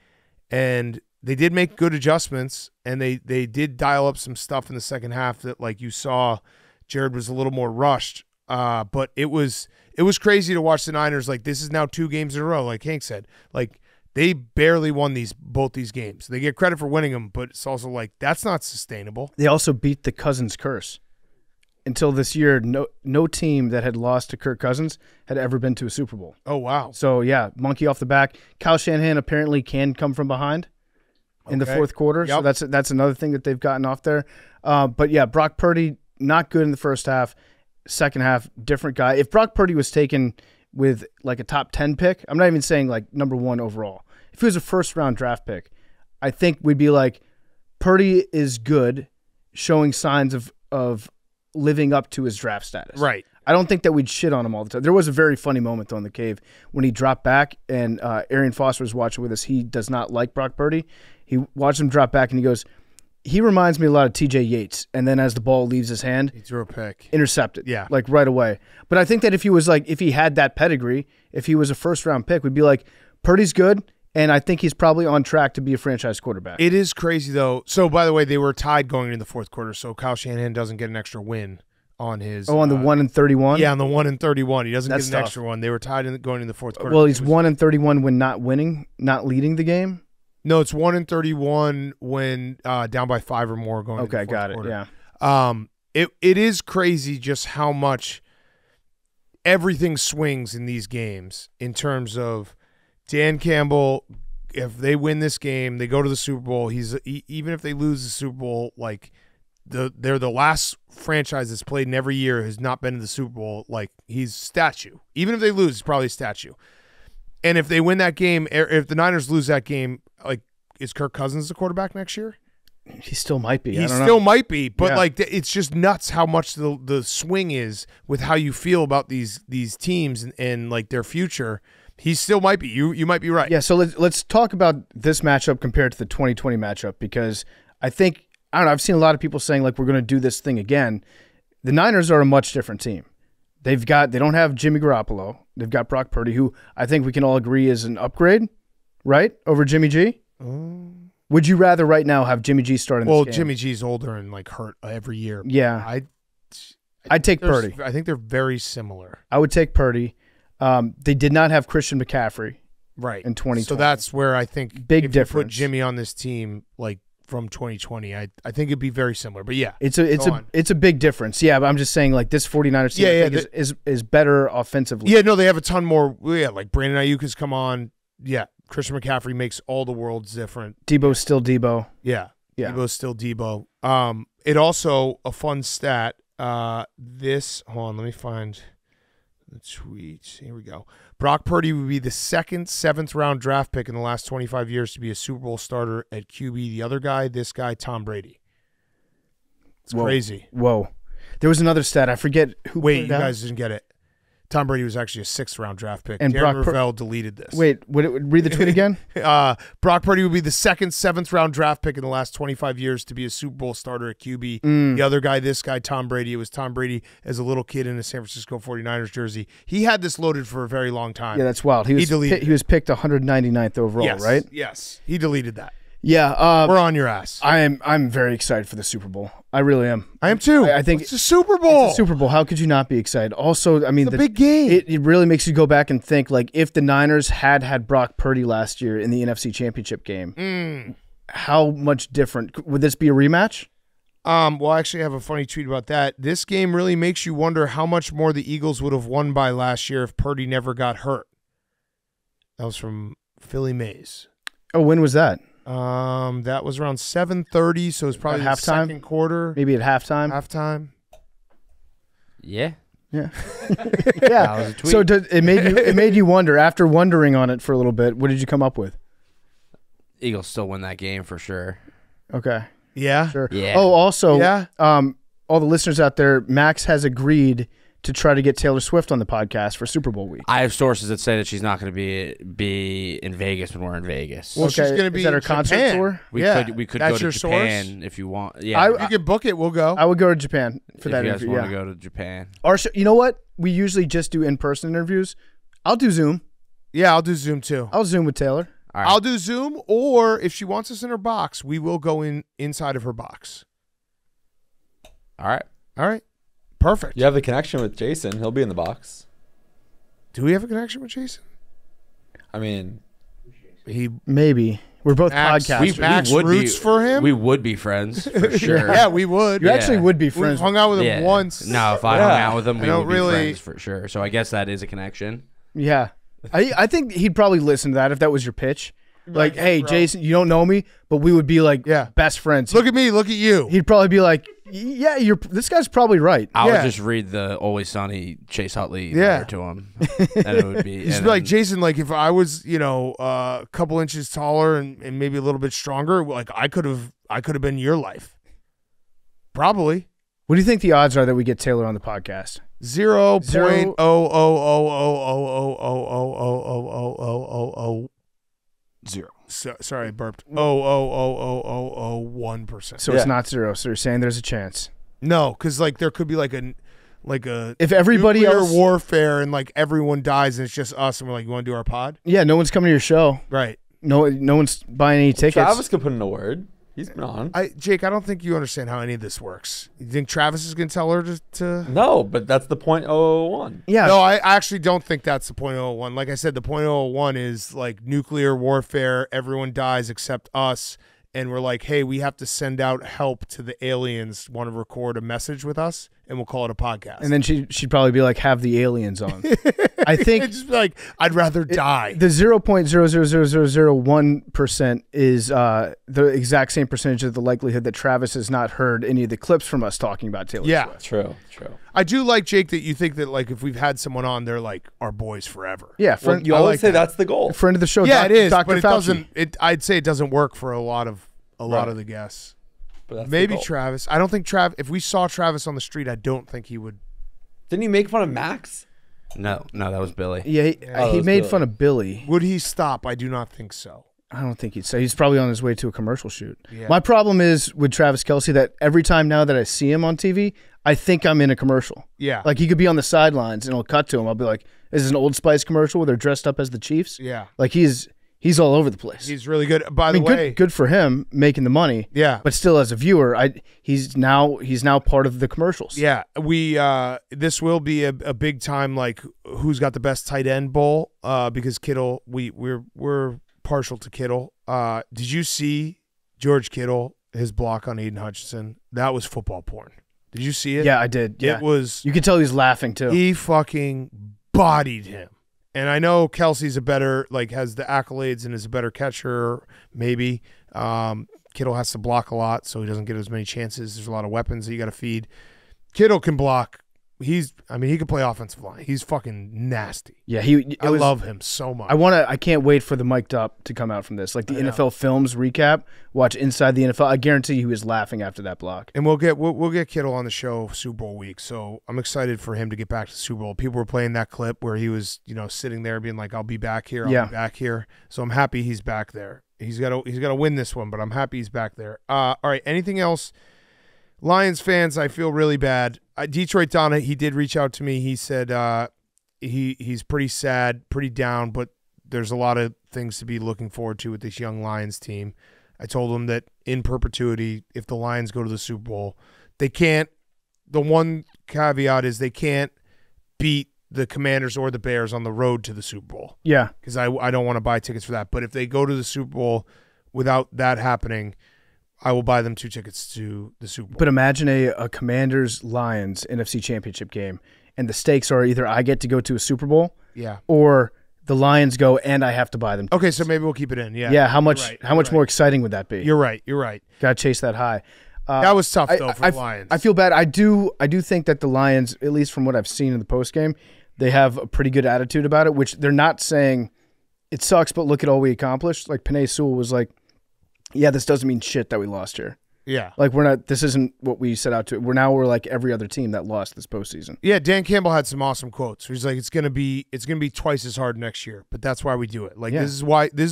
and they did make good adjustments, and they did dial up some stuff in the second half that, like, you saw Jared was a little more rushed. But it was crazy to watch the Niners. Like, this is now 2 games in a row, like Hank said. Like, they barely won both these games. They get credit for winning them, but it's also like that's not sustainable. They also beat the Cousins curse. Until this year, no team that had lost to Kirk Cousins had ever been to a Super Bowl. Oh, wow. So, yeah, monkey off the back. Kyle Shanahan apparently can come from behind in the fourth quarter. Yep. So that's another thing that they've gotten off there. But, yeah, Brock Purdy, not good in the first half. Second half, different guy. If Brock Purdy was taken with like a top 10 pick, I'm not even saying like number 1 overall. If he was a first-round draft pick, I think we'd be like, Purdy is good, showing signs of living up to his draft status. Right. I don't think that we'd shit on him all the time. There was a very funny moment, though, in the cave when he dropped back, and Arian Foster was watching with us. He does not like Brock Purdy. He watched him drop back, and he goes, he reminds me a lot of TJ Yates. And then as the ball leaves his hand, He threw a pick. intercepted. Yeah. Like right away. But I think that if he had that pedigree, if he was a first-round pick, we'd be like, Purdy's good, and I think he's probably on track to be a franchise quarterback. It is crazy, though. So, by the way, they were tied going into the fourth quarter, so Kyle Shanahan doesn't get an extra win on his. on the 1-31? Yeah, on the 1-31. He doesn't That's get an tough. extra one. They were tied going into the fourth quarter. Well, he's 1-31 when not winning, not leading the game. No, it's 1-31 when down by 5 or more going. Okay, into the fourth got it. quarter. Yeah. It is crazy just how much everything swings in these games in terms of Dan Campbell. If they win this game, they go to the Super Bowl. Even if they lose the Super Bowl, like they're the last franchise that's played in every year has not been to the Super Bowl. Like, he's statue. Even if they lose, he's probably a statue. And if they win that game, if the Niners lose that game, like, is Kirk Cousins the quarterback next year? He still might be. He I don't still know. might be, but Yeah. like it's just nuts how much the swing is with how you feel about these teams and like their future. He still might be. You might be right. Yeah, so let's talk about this matchup compared to the 2020 matchup, because I don't know, I've seen a lot of people saying like we're going to do this thing again. The Niners are a much different team. They don't have Jimmy Garoppolo. They've got Brock Purdy, who I think we can all agree is an upgrade, right, over Jimmy G. Would you rather right now have Jimmy G starting this game? Jimmy G's older and like hurt every year. Yeah. I'd take Purdy. I think they're very similar. I would take Purdy. They did not have Christian McCaffrey Right. in 2020. So that's where I think Big if you put difference. Jimmy on this team like from 2020, I think it'd be very similar. But yeah. It's a big difference. Yeah, but I'm just saying like this 49ers team I think is better offensively. Yeah, no, they have a ton more. Yeah, like Brandon Ayuk has come on. Yeah, Christian McCaffrey makes all the worlds different. Debo's still Debo. Yeah. Yeah. Debo's still Debo. It also a fun stat. Hold on, let me find the tweet. Here we go. Brock Purdy would be the second 7th round draft pick in the last 25 years to be a Super Bowl starter at QB. The other guy, this guy, Tom Brady. It's crazy. Whoa. There was another stat. I forget who. Wait, put it you out. guys didn't get it. Tom Brady was actually a 6th-round draft pick. And Darren Brock Ravel deleted this. Wait, read the tweet again? Brock Purdy would be the 2nd, 7th-round draft pick in the last 25 years to be a Super Bowl starter at QB. The other guy, this guy, Tom Brady. It was Tom Brady as a little kid in a San Francisco 49ers jersey. He had this loaded for a very long time. Yeah, that's wild. He was picked 199th overall, yes, right? Yes. He deleted that. Yeah. We're on your ass. I'm very excited for the Super Bowl. I really am. I am too. I think it's a Super Bowl. It's a Super Bowl. How could you not be excited? Also, I mean, it's a big game. It really makes you go back and think, like, if the Niners had Brock Purdy last year in the NFC Championship game, how much different would this be? A rematch? Well, I actually have a funny tweet about that. This game really makes you wonder how much more the Eagles would have won by last year if Purdy never got hurt. That was from Philly Mays. Oh, when was that? That was around 7:30, so it was probably the halftime? second quarter. Maybe at halftime. Halftime. Yeah. Yeah. That was a tweet. So it made you wonder. After wondering on it for a little bit, what did you come up with? Eagles still win that game for sure. Okay. Yeah. Sure. Yeah. Oh, also, Yeah. all the listeners out there, Max has agreed to try to get Taylor Swift on the podcast for Super Bowl week. I have sources that say that she's not going to be in Vegas when we're in Vegas. Well, she's going to be is that her in concert Japan. tour? We could That's go to your Japan source? if you want. Yeah. If you can book it, we'll go. I would go to Japan for if that you guys interview. want Yeah. to go to Japan. Our show, you know what? We usually just do in-person interviews. I'll do Zoom. Yeah, I'll do Zoom too. I'll Zoom with Taylor. All right. I'll do Zoom, or if she wants us in her box, we will go inside of her box. All right. All right. Perfect. You have the connection with Jason. He'll be in the box. Do we have a connection with Jason? I mean, Maybe. We're both Max, podcasters. Max roots for him? We would be friends for sure. Yeah, we would. You actually would be We've friends. hung out with him Yeah. once. No, if I hung out with him, we I would don't be really- friends for sure. So I guess that is a connection. Yeah. I think he'd probably listen to that if that was your pitch. Like, hey, bro. Jason, you don't know me, but we would be like best friends. Look at me. Look at you. He'd probably be like, yeah, this guy's probably right. I would Yeah. just read the Always Sunny Chase Utley Yeah. letter to him, and it would be. Just and be like, then- Jason, like if I was, a couple inches taller and maybe a little bit stronger, like I could have been your life. Probably. What do you think the odds are that we get Taylor on the podcast? 0.000000000000000. Zero. Sorry, I burped. 0.00001%. So it's not zero. So you're saying there's a chance. No, because like there could be like a If everybody nuclear else, warfare and like everyone dies and it's just us and we're like, you want to do our pod? yeah, no one's coming to your show. Right. No one's buying any tickets. Travis could put in a word. He's been on. Jake, I don't think you understand how any of this works. You think Travis is going to tell her to? No, but that's the .001. Yeah. No, I actually don't think that's the .001. Like I said, the .001 is like nuclear warfare. Everyone dies except us. And we're like, hey, we have to send out help to the aliens, want to record a message with us, and we'll call it a podcast. And then she'd probably be like, have the aliens on. I think It's just like, I'd rather die. the 0.00001% is the exact same percentage of the likelihood that Travis has not heard any of the clips from us talking about Taylor Yeah. Swift. True. I do like, Jake, that you think that like if we've had someone on, they're like our boys forever. Yeah, Well, friend, you I always like say that. that's the goal. friend of the show. Yeah, it is, Dr. but it Fauci. doesn't. I'd say it doesn't work for a lot of the guests. But that's the Maybe goal. Travis. I don't think If we saw Travis on the street, I don't think he would. Didn't he make fun of Max? No, that was Billy. Yeah, he it was made Billy. fun of Billy. Would he stop? I do not think so. I don't think he'd say. He's probably on his way to a commercial shoot. Yeah. My problem is with Travis Kelce that every time now that I see him on TV, I think I'm in a commercial. Yeah. Like he could be on the sidelines and it'll cut to him. I'll be like, "Is this an Old Spice commercial where they're dressed up as the Chiefs?" Yeah. Like he's all over the place. He's really good. By I the mean, way, good for him making the money. Yeah. But still, as a viewer, he's now part of the commercials. yeah, we this will be a big time like who's got the best tight end bowl because Kittle we're partial to Kittle. Did you see George Kittle, his block on Aiden Hutchinson? That was football porn. Did you see it? Yeah, I did. Yeah. It was. You could tell he was laughing too. He fucking bodied him. And I know Kelsey's a better, has the accolades and is a better catcher, maybe. Kittle has to block a lot, so he doesn't get as many chances. There's a lot of weapons that you got to feed. Kittle can block he could play offensive line. He's fucking nasty. Yeah, I love him so much. I can't wait for the mic'd up to come out from this. Like the NFL Films recap, watch Inside the NFL. I guarantee he was laughing after that block. And we'll get Kittle on the show Super Bowl week. So I'm excited for him to get back to the Super Bowl. People were playing that clip where he was, sitting there being like, I'll be back here. I'll be back here. So I'm happy he's back there. He's got to win this one, but I'm happy he's back there. All right, anything else? Lions fans, I feel really bad. Detroit Donna, he did reach out to me. He said he's pretty sad, pretty down, but there's a lot of things to be looking forward to with this young Lions team. I told him that in perpetuity, if the Lions go to the Super Bowl, they can't. The one caveat is they can't beat the Commanders or the Bears on the road to the Super Bowl. Yeah. Because I don't want to buy tickets for that. But if they go to the Super Bowl without that happening, I will buy them 2 tickets to the Super Bowl. But imagine a Commanders-Lions NFC Championship game, and the stakes are either I get to go to a Super Bowl, or the Lions go and I have to buy them. Okay, so maybe we'll keep it in. Yeah. Yeah. How much more exciting would that be? You're right. Got to chase that high. That was tough though for the Lions. I feel bad. I do think that the Lions, at least from what I've seen in the post game, they have a pretty good attitude about it. Which they're not saying it sucks, but look at all we accomplished. Like Penei Sewell was like, yeah, this doesn't mean shit that we lost here. Yeah. Like this isn't what we set out to. We're like every other team that lost this postseason. Yeah, Dan Campbell had some awesome quotes. He's like, it's gonna be twice as hard next year, but that's why we do it. Like this is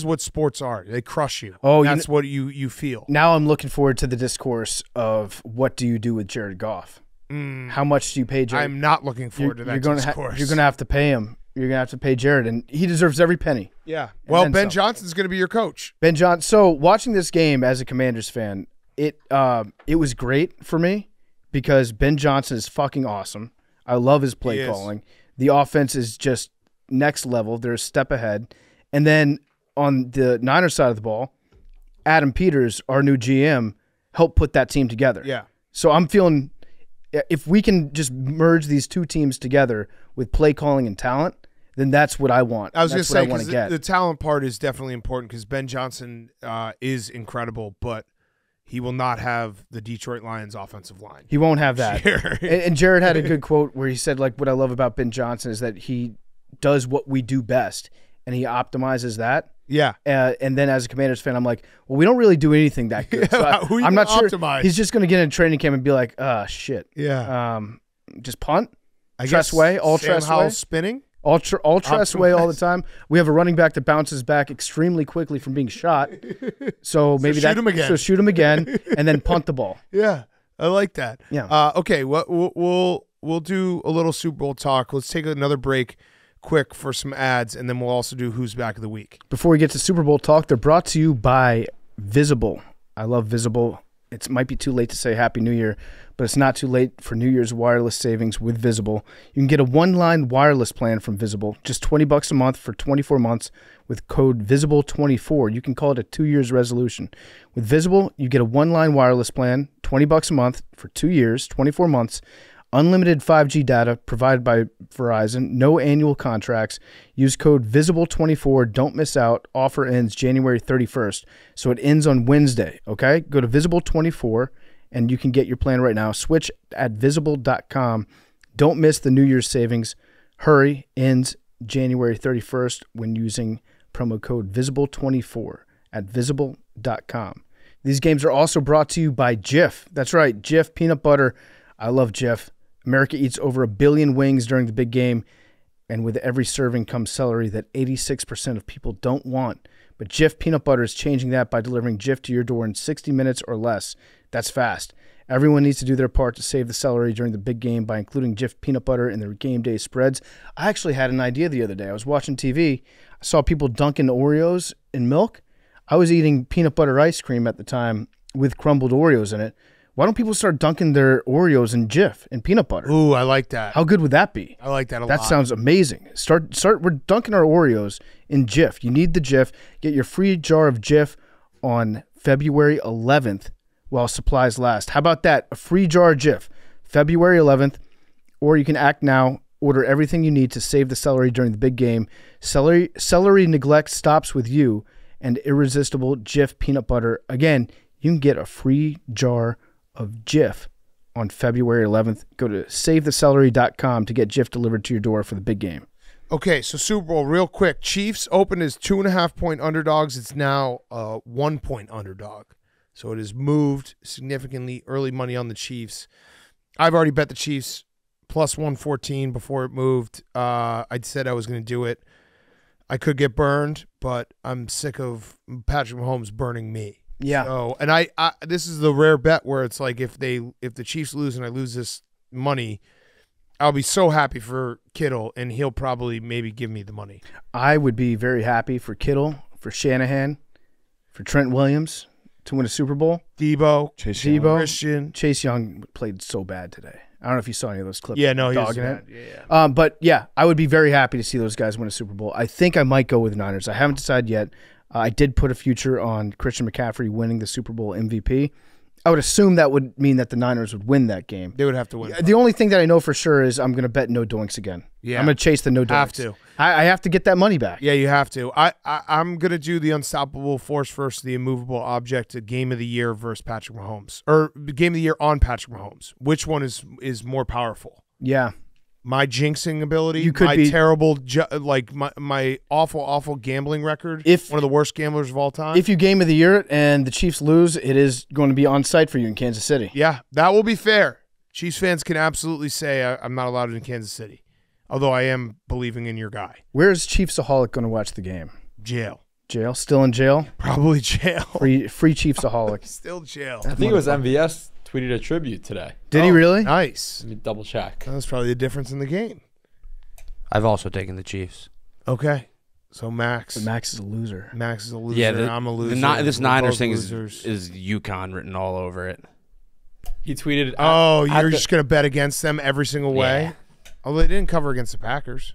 what sports are. They crush you. Oh, that's what you feel. Now I'm looking forward to the discourse of what do you do with Jared Goff? How much do you pay Jared? I'm not looking forward to that discourse. You're gonna have to pay him. You're going to have to pay Jared, and he deserves every penny. Yeah. Well, Ben Johnson's going to be your coach. Ben Johnson. So watching this game as a Commanders fan, it was great for me because Ben Johnson is fucking awesome. I love his play calling. The offense is just next level. They're a step ahead. And then on the Niners side of the ball, Adam Peters, our new GM, helped put that team together. Yeah. So I'm feeling if we can just merge these two teams together with play calling and talent, then that's what I want. I was going to say, because the talent part is definitely important because Ben Johnson is incredible, but he will not have the Detroit Lions offensive line. He won't have that. And Jared had a good quote where he said, like, what I love about Ben Johnson is that he does what we do best, and he optimizes that. Yeah. And then as a Commanders fan, I'm like, well, we don't really do anything that good. So I'm not sure. Optimize? He's just going to get in training camp and be like, shit. Yeah. Just punt. I Tress guess way. All Sam Tress Howell way. spinning. All Tress way all the time. We have a running back that bounces back extremely quickly from being shot. So maybe shoot him again. So shoot him again and then punt the ball. Yeah. I like that. Yeah. Okay. We'll do a little Super Bowl talk. Let's take another break quick for some ads, and then we'll also do Who's Back of the Week. Before we get to Super Bowl talk, they're brought to you by Visible. I love Visible. It might be too late to say Happy New Year, but it's not too late for New Year's wireless savings with Visible. You can get a one-line wireless plan from Visible, just $20 a month for 24 months with code VISIBLE24. You can call it a 2 years resolution. With Visible, you get a one-line wireless plan, $20 a month for 2 years, 24 months, unlimited 5G data provided by Verizon, no annual contracts. Use code VISIBLE24. Don't miss out. Offer ends January 31st, so it ends on Wednesday, okay? Go to VISIBLE24, and you can get your plan right now. Switch at visible.com. Don't miss the New Year's savings. Hurry. Ends January 31st when using promo code VISIBLE24 at visible.com. These games are also brought to you by Jif. That's right, Jif Peanut Butter. I love Jif. America eats over 1 billion wings during the big game, and with every serving comes celery that 86% of people don't want. But Jif Peanut Butter is changing that by delivering Jif to your door in 60 minutes or less. That's fast. Everyone needs to do their part to save the celery during the big game by including Jif Peanut Butter in their game day spreads. I actually had an idea the other day. I was watching TV. I saw people dunking Oreos in milk. I was eating peanut butter ice cream at the time with crumbled Oreos in it. Why don't people start dunking their Oreos in Jif and peanut butter? Ooh, I like that. How good would that be? I like that a lot. That sounds amazing. We're dunking our Oreos in Jif. You need the Jif. Get your free jar of Jif on February 11th while supplies last. How about that? A free jar of Jif, February 11th, or you can act now. Order everything you need to save the celery during the big game. Celery neglect stops with you and irresistible Jif peanut butter. Again, you can get a free jar of Jif on February 11th. Go to savethecelery.com to get Jif delivered to your door for the big game. Okay, so Super Bowl, real quick. Chiefs opened as 2.5-point underdogs. It's now a 1-point underdog. So it has moved significantly. Early money on the Chiefs. I've already bet the Chiefs plus 114 before it moved. I said I was going to do it. I could get burned, but I'm sick of Patrick Mahomes burning me. Yeah. So, and I this is the rare bet where it's like if the Chiefs lose and I lose this money, I'll be so happy for Kittle, and he'll probably maybe give me the money. I would be very happy for Kittle, for Shanahan, for Trent Williams to win a Super Bowl. Debo, Christian. Chase Young played so bad today. I don't know if you saw any of those clips. Yeah, no, he was dogging bad. it. Yeah. But yeah, I would be very happy to see those guys win a Super Bowl. I think I might go with Niners. I haven't decided yet. I did put a future on Christian McCaffrey winning the Super Bowl MVP. I would assume that would mean that the Niners would win that game. They would have to win. The only thing that I know for sure is I'm going to bet no doinks again. Yeah. I'm going to chase the no doinks. Have to. I have to get that money back. Yeah, you have to. I'm going to do the unstoppable force versus the immovable object, a game of the year versus Patrick Mahomes. Or game of the year on Patrick Mahomes. Which one is more powerful? Yeah. My jinxing ability, You could my be- terrible, my awful gambling record, If- one of the worst gamblers of all time. If you game of the year and the Chiefs lose, it is going to be on site for you in Kansas City. Yeah, that will be fair. Chiefs fans can absolutely say I'm not allowed in Kansas City, although I am believing in your guy. Where's Chiefsaholic going to watch the game? Jail. Jail? Still in jail? Probably jail. Free Chiefsaholic. Still jail. I think it was MVS tweeted a tribute today. Did he really? Nice. Let me double check. That's probably the difference in the game. I've also taken the Chiefs. Okay. So Max. But Max is a loser. Max is a loser. Yeah, I'm a loser. This We're Niners both thing losers. is UConn written all over it. He tweeted. Oh, at you're the- just going to bet against them every single way? Yeah. Although they didn't cover against the Packers.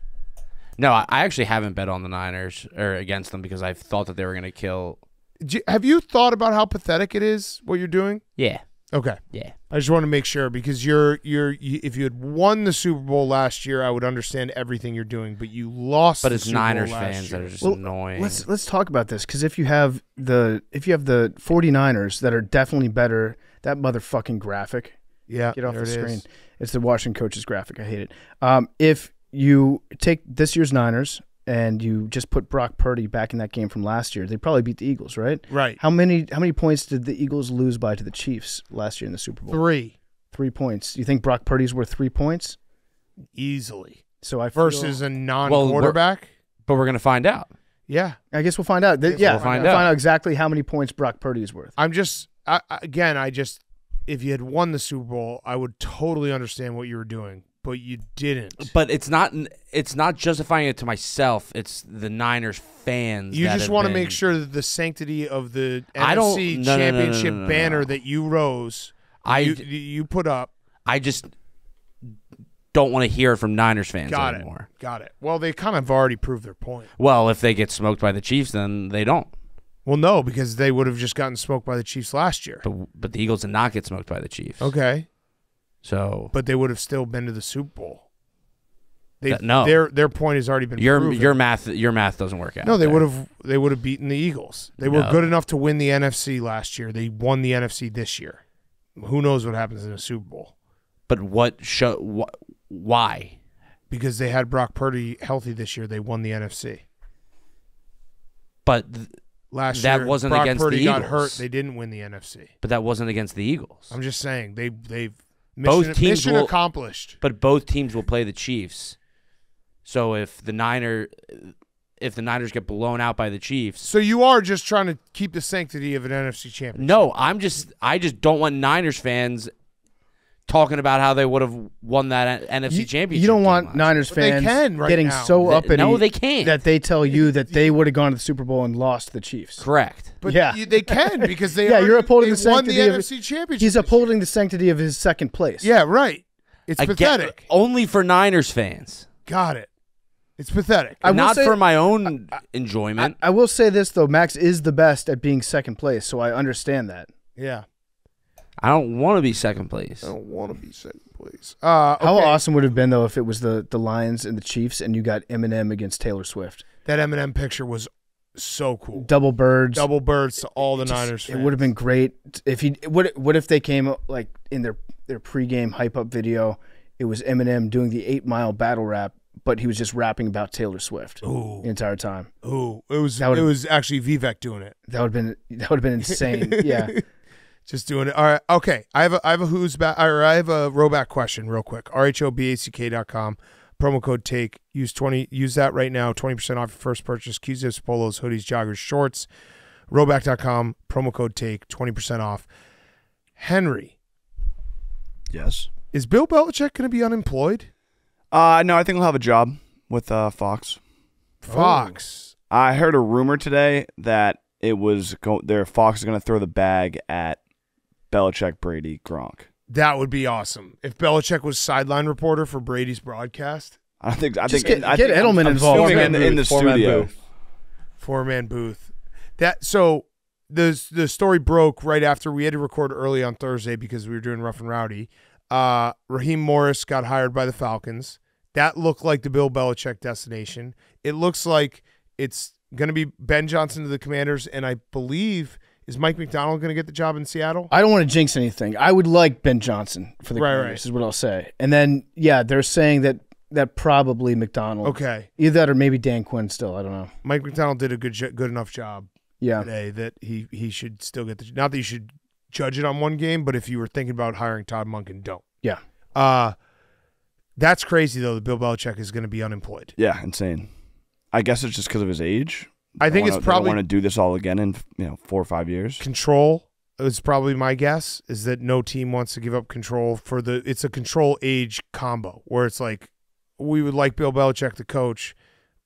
No, I actually haven't bet on the Niners or against them because I thought that they were going to kill. Have you thought about how pathetic it is, what you're doing? Yeah, Okay. yeah. I just want to make sure because if you had won the Super Bowl last year, I would understand everything you're doing, but you lost But the it's Super Bowl Niners last fans year. that are just Well, annoying. Let's talk about this because if you have the 49ers that are definitely better, that motherfucking graphic. Yeah, Get off there the it screen. is. It's the Washington coach's graphic. I hate it. If you take this year's Niners and you just put Brock Purdy back in that game from last year, they probably beat the Eagles, right? Right. How many points did the Eagles lose by to the Chiefs last year in the Super Bowl? 3 3 points. Do you think Brock Purdy's worth 3 points? easily So I feel, versus a non-quarterback. but we're going to find out. Yeah, I guess we'll find out. Yes, Yeah, we'll find we'll out. find out exactly how many points Brock Purdy is worth. I'm just if you had won the Super Bowl, I would totally understand what you were doing, but you didn't. But it's not justifying it to myself. It's the Niners fans. You that just have want to been- make sure that the sanctity of the I don't- NFC no, no, no, no, Championship no, no, no. banner that you rose, you put up. I just don't want to hear it from Niners fans Got anymore. it. Got it. Well, they kind of already proved their point. Well, if they get smoked by the Chiefs, then they don't. Well, no, because they would have just gotten smoked by the Chiefs last year. But the Eagles did not get smoked by the Chiefs. Okay, So but they would have still been to the Super Bowl. No. Their point has already been your proven. math doesn't work out. No, they there. would have beaten the Eagles. They were No. good enough to win the NFC last year. They won the NFC this year. Who knows what happens in a Super Bowl? But why? Because they had Brock Purdy healthy this year, they won the NFC. But Last That year, wasn't Brock against Purdy the got Eagles. hurt. They didn't win the NFC. but that wasn't against the Eagles. I'm just saying they've Both mission, teams mission will- accomplished. But both teams will play the Chiefs. So if the Niners get blown out by the Chiefs, So you are just trying to keep the sanctity of an NFC championship. no, I just don't want Niners fans talking about how they would have won that NFC championship. You don't game want last Niners But they fans can right getting now. so They- uppity no, they can't. that they tell you that they would have gone to the Super Bowl and lost to the Chiefs. Correct. But Yeah. they can because they Yeah, you're upholding they the won the sanctity of NFC championship. He's this upholding the sanctity of his second place. year. Yeah, right. It's I get- pathetic. only for Niners fans, Got it. It's pathetic. I will not say- for my own enjoyment. I will say this, though. Max is the best at being second place, so I understand that. Yeah. I don't want to be second place. I don't want to be second place. How Okay. awesome would it have been, though, if it was the Lions and the Chiefs and you got Eminem against Taylor Swift? That Eminem picture was so cool. Double birds. Double birds to all the Just- Niners fans. It would have been great if he. What if they came like in their their pregame hype up video. It was Eminem doing the 8 Mile battle rap, but he was just rapping about Taylor Swift the entire time. Ooh, it was actually Vivek doing it. That would have been insane. Yeah. Just doing it. All right. Okay. I have a who's back, or I have a rowback question real quick. RHOBACK.com. Promo code TAKE. Use that right now. 20% off your first purchase. Q-zips, polos, hoodies, joggers, shorts. Rowback.com. Promo code TAKE. 20% off. Henry. Yes. Is Bill Belichick going to be unemployed? No, I think he'll have a job with Fox. Fox. I heard a rumor today that it was Fox is going to throw the bag at Belichick, Brady, Gronk. That would be awesome. If Belichick was sideline reporter for Brady's broadcast. I think get Edelman involved in the studio. Four-man booth. So the story broke right after we had to record early on Thursday because we were doing Rough and Rowdy. Raheem Morris got hired by the Falcons. That looked like the Bill Belichick destination. It looks like it's going to be Ben Johnson to the Commanders, and I believe, is Mike McDonald going to get the job in Seattle? I don't want to jinx anything. I would like Ben Johnson for the Commanders, is what I'll say. And then, yeah, they're saying that probably McDonald. Okay. Either that or maybe Dan Quinn still. I don't know. Mike McDonald did a good enough job today that he should still get the – not that you should judge it on one game, but if you were thinking about hiring Todd Monken, don't. Yeah. That's crazy, though, that Bill Belichick is going to be unemployed. Yeah, insane. I guess it's just because of his age. I think it's probably want to do this all again in 4 or 5 years. Control is probably my guess. Is that no team wants to give up control for it's a control age combo where it's like we would like Bill Belichick to coach.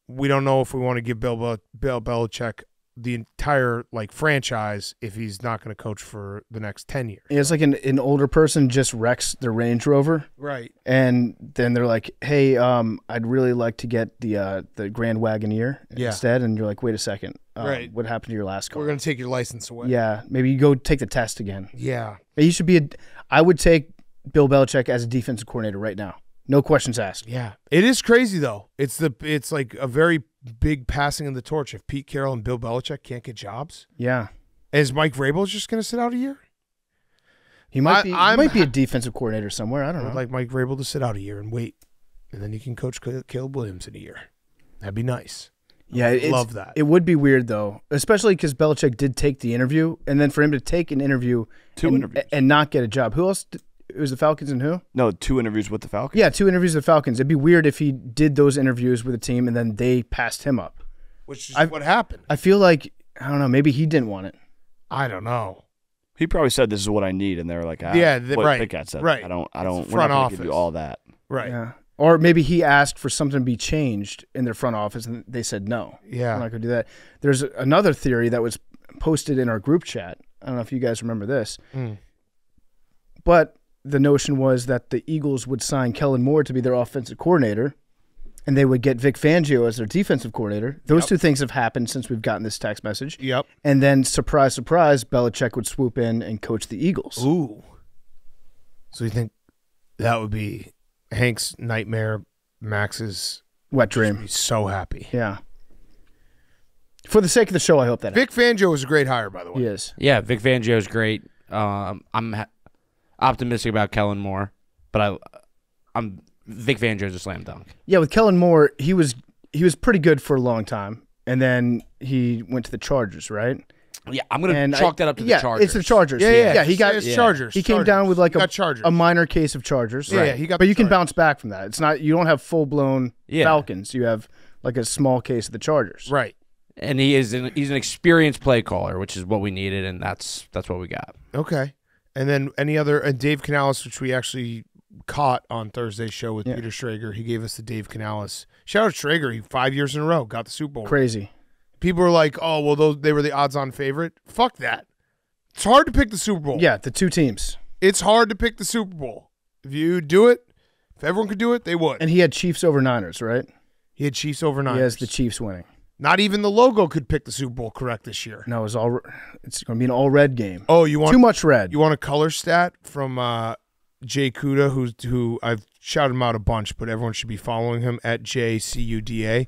We don't know if we want to give Bill Belichick the entire franchise if he's not going to coach for the next 10 years. It's like an older person just wrecks their Range Rover. Right. And then they're like, hey, I'd really like to get the Grand Wagoneer instead. And you're like, wait a second. Right. What happened to your last car? We're going to take your license away. Yeah. Maybe you go take the test again. Yeah. You should be I would take Bill Belichick as a defensive coordinator right now. No questions asked. Yeah. It is crazy, though. It's like a very big passing of the torch. If Pete Carroll and Bill Belichick can't get jobs. Yeah. Is Mike Vrabel just going to sit out a year? He might be a defensive coordinator somewhere. I don't know. I'd like Mike Vrabel to sit out a year and wait. And then he can coach Caleb Williams in a year. That'd be nice. Yeah, love that. It would be weird, though, especially because Belichick did take the interview. And then for him to take an interview and not get a job. Who else? It was the Falcons and who? No, 2 interviews with the Falcons. Yeah, 2 interviews with the Falcons. It'd be weird if he did those interviews with a team and then they passed him up. Which is what happened. I feel like, I don't know, maybe he didn't want it. I don't know. He probably said, "This is what I need," and they were like, "What right, Big Cat said, right. I don't. It's We're not front going to give office. you all that." Right. Yeah. Or maybe he asked for something to be changed in their front office, and they said no. Yeah. We're not going to do that. There's another theory that was posted in our group chat. I don't know if you guys remember this, but the notion was that the Eagles would sign Kellen Moore to be their offensive coordinator, and they would get Vic Fangio as their defensive coordinator. Those two things have happened since we've gotten this text message. Yep. And then, surprise, surprise, Belichick would swoop in and coach the Eagles. Ooh. So you think that would be Hank's nightmare, Max's wet dream? He's so happy. Yeah. For the sake of the show, I hope that Vic Fangio was a great hire, by the way. He is. Yeah, Vic Fangio is great. I'm optimistic about Kellen Moore, but I'm Vic Fangio is a slam dunk. Yeah, with Kellen Moore, he was pretty good for a long time, and then he went to the Chargers, right? Yeah, I'm gonna chalk that up to the Chargers. It's the Chargers. Yeah. He got Chargers. He came down with like Chargers. a minor case of Chargers. Yeah, he got. But you can Chargers. bounce back from that. It's not you don't have full blown Falcons. You have like a small case of the Chargers. Right. And he's an experienced play caller, which is what we needed, and that's what we got. Okay. And then any other Dave Canales, which we actually caught on Thursday's show with Peter Schrager. He gave us the Dave Canales. Shout out Schrager. He 5 years in a row got the Super Bowl. Crazy. People were like, "Oh, well, they were the odds-on favorite." Fuck that. It's hard to pick the Super Bowl. Yeah, the 2 teams. It's hard to pick the Super Bowl. If you do it, if everyone could do it, they would. And he had Chiefs over Niners, right? He had Chiefs over Niners. He has the Chiefs winning. Not even the logo could pick the Super Bowl correct this year. No, it's going to be an all red game. Oh, you want too much red? You want a color stat from Jay Cuda, who I've shouted him out a bunch, but everyone should be following him at JCUDA.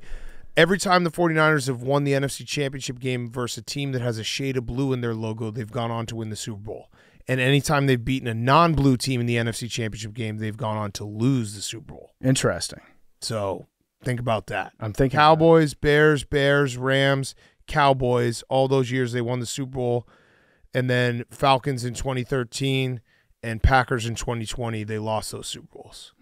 Every time the 49ers have won the NFC Championship game versus a team that has a shade of blue in their logo, they've gone on to win the Super Bowl. And anytime they've beaten a non-blue team in the NFC Championship game, they've gone on to lose the Super Bowl. Interesting. So think about that. I'm thinking Cowboys, Bears, Rams, Cowboys. All those years they won the Super Bowl. And then Falcons in 2013 and Packers in 2020, they lost those Super Bowls.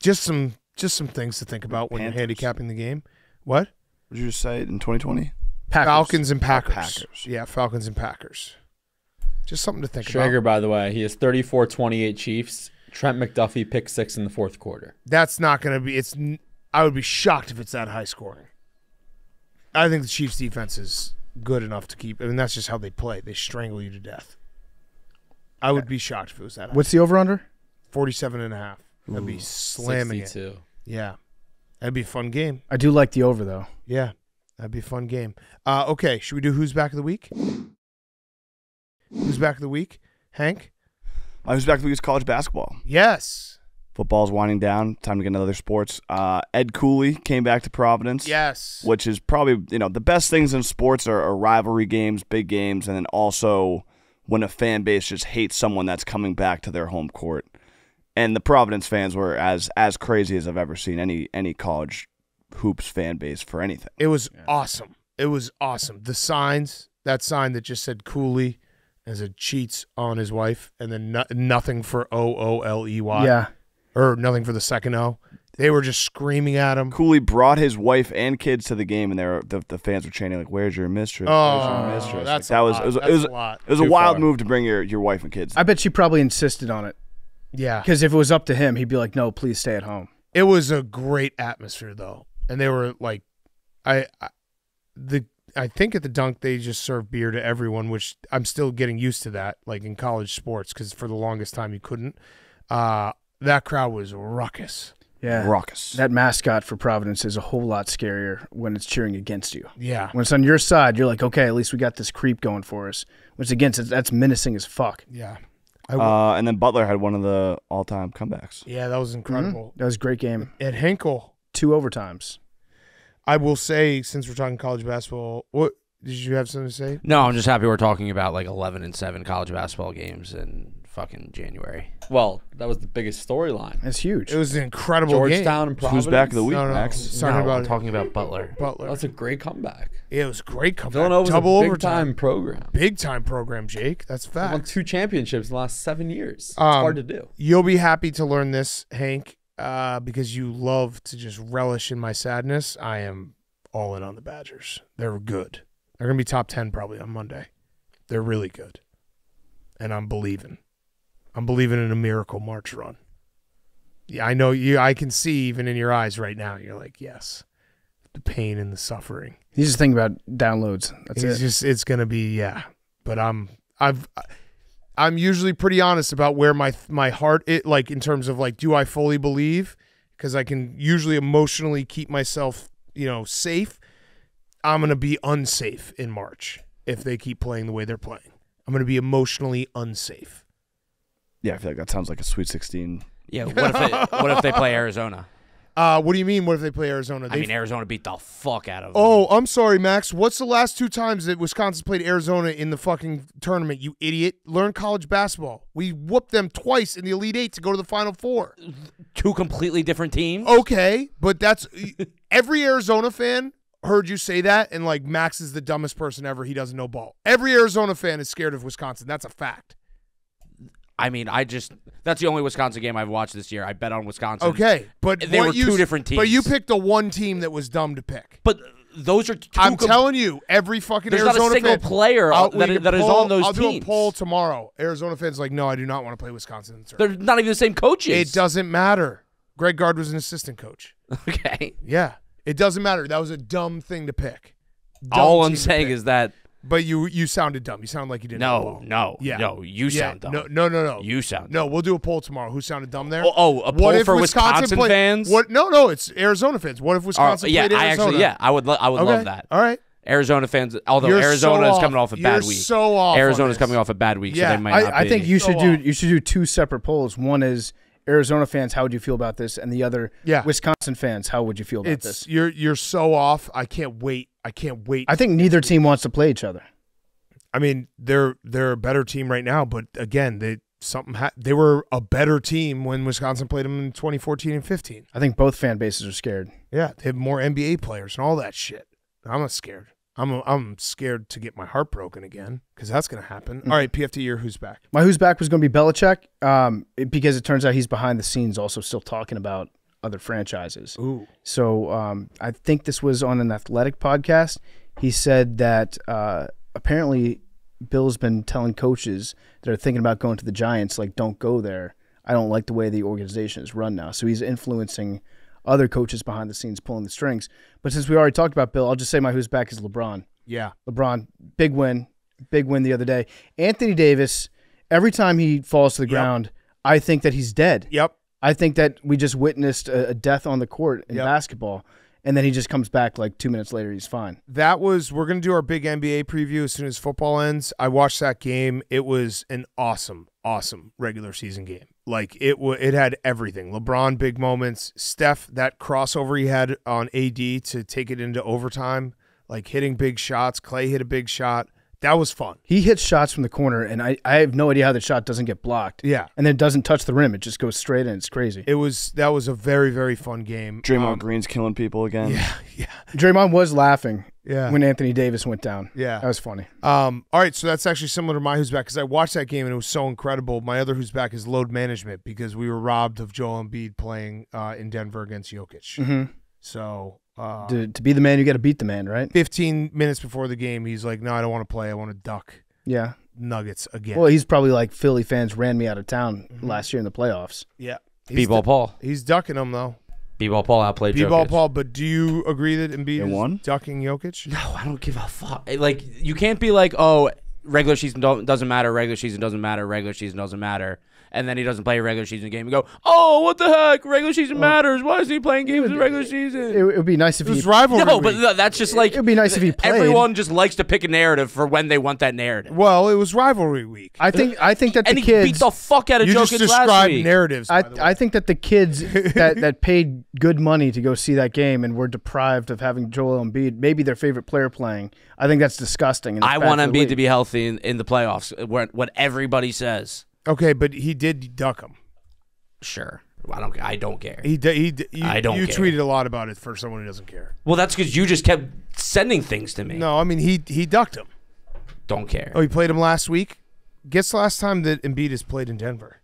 Just some things to think about when you're handicapping the game. What? What did you just say in 2020? Falcons and Packers. Packers. Yeah, Falcons and Packers. Just something to think Traeger, about. by the way, he has 34-28 Chiefs. Trent McDuffie pick 6 in the fourth quarter. That's not going to be – I would be shocked if it's that high scoring. I think the Chiefs' defense is good enough to keep – I mean, that's just how they play. They strangle you to death. I would be shocked if it was that high. What's the over-under? 47.5. That'd be slamming 62. it. Yeah. That'd be a fun game. I do like the over, though. Yeah. That'd be a fun game. Okay, should we do Who's Back of the Week? Who's Back of the Week? Hank? Who's back to the week's college basketball? Yes. Football's winding down. Time to get into other sports. Ed Cooley came back to Providence. Yes. Which is probably, the best things in sports are rivalry games, big games, and then also when a fan base just hates someone that's coming back to their home court. And the Providence fans were as crazy as I've ever seen any college hoops fan base for anything. It was awesome. It was awesome. The signs, that sign that just said Cooley as it cheats on his wife, and then nothing for OOLEY. Yeah. Or nothing for the second O. They were just screaming at him. Cooley brought his wife and kids to the game, and the fans were chanting like, "Where's your mistress? Where's your mistress?" That's Like, a lot. It was a wild move to bring your wife and kids. I bet she probably insisted on it. Yeah. Because if it was up to him, he'd be like, no, please stay at home. It was a great atmosphere, though. And they were like, I think at the dunk they just serve beer to everyone, which I'm still getting used to that, like in college sports, because for the longest time you couldn't. That crowd was raucous. Yeah. Raucous. That mascot for Providence is a whole lot scarier when it's cheering against you. Yeah. When it's on your side, you're like, okay, at least we got this creep going for us. When it's against it, that's menacing as fuck. Yeah. And then Butler had one of the all-time comebacks. Yeah, that was incredible. That was a great game. At Henkel. 2 overtimes. I will say, since we're talking college basketball, what did you have something to say? No, I'm just happy we're talking about like 11-7 college basketball games in fucking January. Well, that was the biggest storyline. That's huge. It was an incredible Georgetown game. and Providence. Who's back of the week, No. Max? I'm talking about Butler. Butler. That's a great comeback. Yeah, it was a great comeback. Villanova's Double a big overtime. time program. Big time program, Jake. That's They won fact. 2 championships in the last 7 years. It's hard to do. You'll be happy to learn this, Hank, because you love to just relish in my sadness. I am all in on the Badgers. They're good. They're going to be top 10 probably on Monday. They're really good. And I'm believing. I'm believing in a miracle March run. Yeah, I know you. I can see even in your eyes right now. You're like, yes, the pain and the suffering. He's just thinking about downloads. That's it. It's going to be, yeah. But I'm usually pretty honest about where my heart like in terms of like, do I fully believe? Because I can usually emotionally keep myself, safe. I'm going to be unsafe in March if they keep playing the way they're playing. I'm going to be emotionally unsafe. Yeah, I feel like that sounds like a Sweet 16. Yeah, what if they play Arizona? What do you mean? What if they play Arizona? Arizona beat the fuck out of them. Oh, I'm sorry, Max. What's the last 2 times that Wisconsin played Arizona in the fucking tournament, you idiot? Learn college basketball. We whooped them twice in the Elite Eight to go to the Final Four. 2 completely different teams? Okay, but that's every Arizona fan heard you say that, and like Max is the dumbest person ever. He doesn't know ball. Every Arizona fan is scared of Wisconsin. That's a fact. I mean, that's the only Wisconsin game I've watched this year. I bet on Wisconsin. Okay, but they were 2 different teams. But you picked the one team that was dumb to pick. But those are 2. I'm telling you, every fucking there's Arizona not a single fan, player that is on those I'll teams. do a poll tomorrow. Arizona fans like, no, I do not want to play Wisconsin. They're not even the same coaches. It doesn't matter. Greg Gard was an assistant coach. Okay. Yeah, it doesn't matter. That was a dumb thing to pick. All I'm saying is that. But you sounded dumb. You sounded like you didn't know. No. You sound dumb. No. You sound dumb. No, we'll do a poll tomorrow. Who sounded dumb there? A poll for Wisconsin fans? No, it's Arizona fans. What if Wisconsin played Arizona? I would love that. All right. Arizona fans, although You're Arizona so is coming off a bad You're week. so off. Arizona's coming off a bad week, Yeah, so they might not be. I think you should So do 2 separate polls. One is Arizona fans, how would you feel about this? And the other, Wisconsin fans, how would you feel about this? You're so off. I can't wait. I think neither team wants to play each other. I mean, they're a better team right now, but again, they were a better team when Wisconsin played them in 2014 and 15. I think both fan bases are scared. Yeah, they have more NBA players and all that shit. I'm not scared. I'm scared to get my heart broken again because that's going to happen. All right, PFT, your who's back? My who's back was going to be Belichick because it turns out he's behind the scenes also still talking about other franchises. Ooh. So I think this was on an Athletic podcast. He said that apparently Bill's been telling coaches that are thinking about going to the Giants, like, don't go there. I don't like the way the organization is run now. So he's influencing other coaches behind the scenes pulling the strings. But since we already talked about Bill, I'll just say my who's back is LeBron. Yeah. LeBron, big win the other day. Anthony Davis, every time he falls to the ground, I think that he's dead. Yep. I think that we just witnessed a death on the court in basketball, and then he just comes back like 2 minutes later, he's fine. We're going to do our big NBA preview as soon as football ends. I watched that game. It was an awesome regular season game. Like, it had everything. LeBron, big moments. Steph, that crossover he had on AD to take it into overtime, like hitting big shots. Clay hit a big shot. That was fun. He hits shots from the corner, and I have no idea how the shot doesn't get blocked. Yeah. And then it doesn't touch the rim. It just goes straight in. It's crazy. That was a very, very fun game. Draymond Green's killing people again. Yeah. Draymond was laughing Yeah. when Anthony Davis went down. Yeah. That was funny. All right, so that's actually similar to my who's back because I watched that game and it was so incredible. My other who's back is load management because we were robbed of Joel Embiid playing in Denver against Jokic. Mm-hmm. So To be the man, you got to beat the man, right? 15 minutes before the game, he's like, no, I don't want to play. I want to duck Yeah. Nuggets again. Well, he's probably like Philly fans ran me out of town last year in the playoffs. Yeah. B-ball Paul. He's ducking them, though. B-ball Paul outplayed B-ball Jokic. Paul, but do you agree that Embiid is won? ducking Jokic? No, I don't give a fuck. Like, you can't be like, oh, regular season doesn't matter, regular season doesn't matter, regular season doesn't matter, and then he doesn't play a regular season game and go, oh, what the heck? Regular season matters. Why is he playing games in regular season? It would be nice if It was he rivalry No, week. but that's just like It would be nice if he played. Everyone just likes to pick a narrative for when they want that narrative. Well, it was rivalry week. I think that And the he kids beat the fuck out of You just Jokic last described week. narratives, by the way. I think that the kids that paid good money to go see that game and were deprived of having Joel Embiid, maybe their favorite player playing. I think that's disgusting. And it's I bad want for the Embiid league. to be healthy in the playoffs, what everybody says. Okay, but he did duck him. Sure. I don't care. You I don't care. tweeted a lot about it for someone who doesn't care. Well, that's because you just kept sending things to me. No, I mean, he ducked him. Don't care. Oh, he played him last week? Guess the last time that Embiid has played in Denver?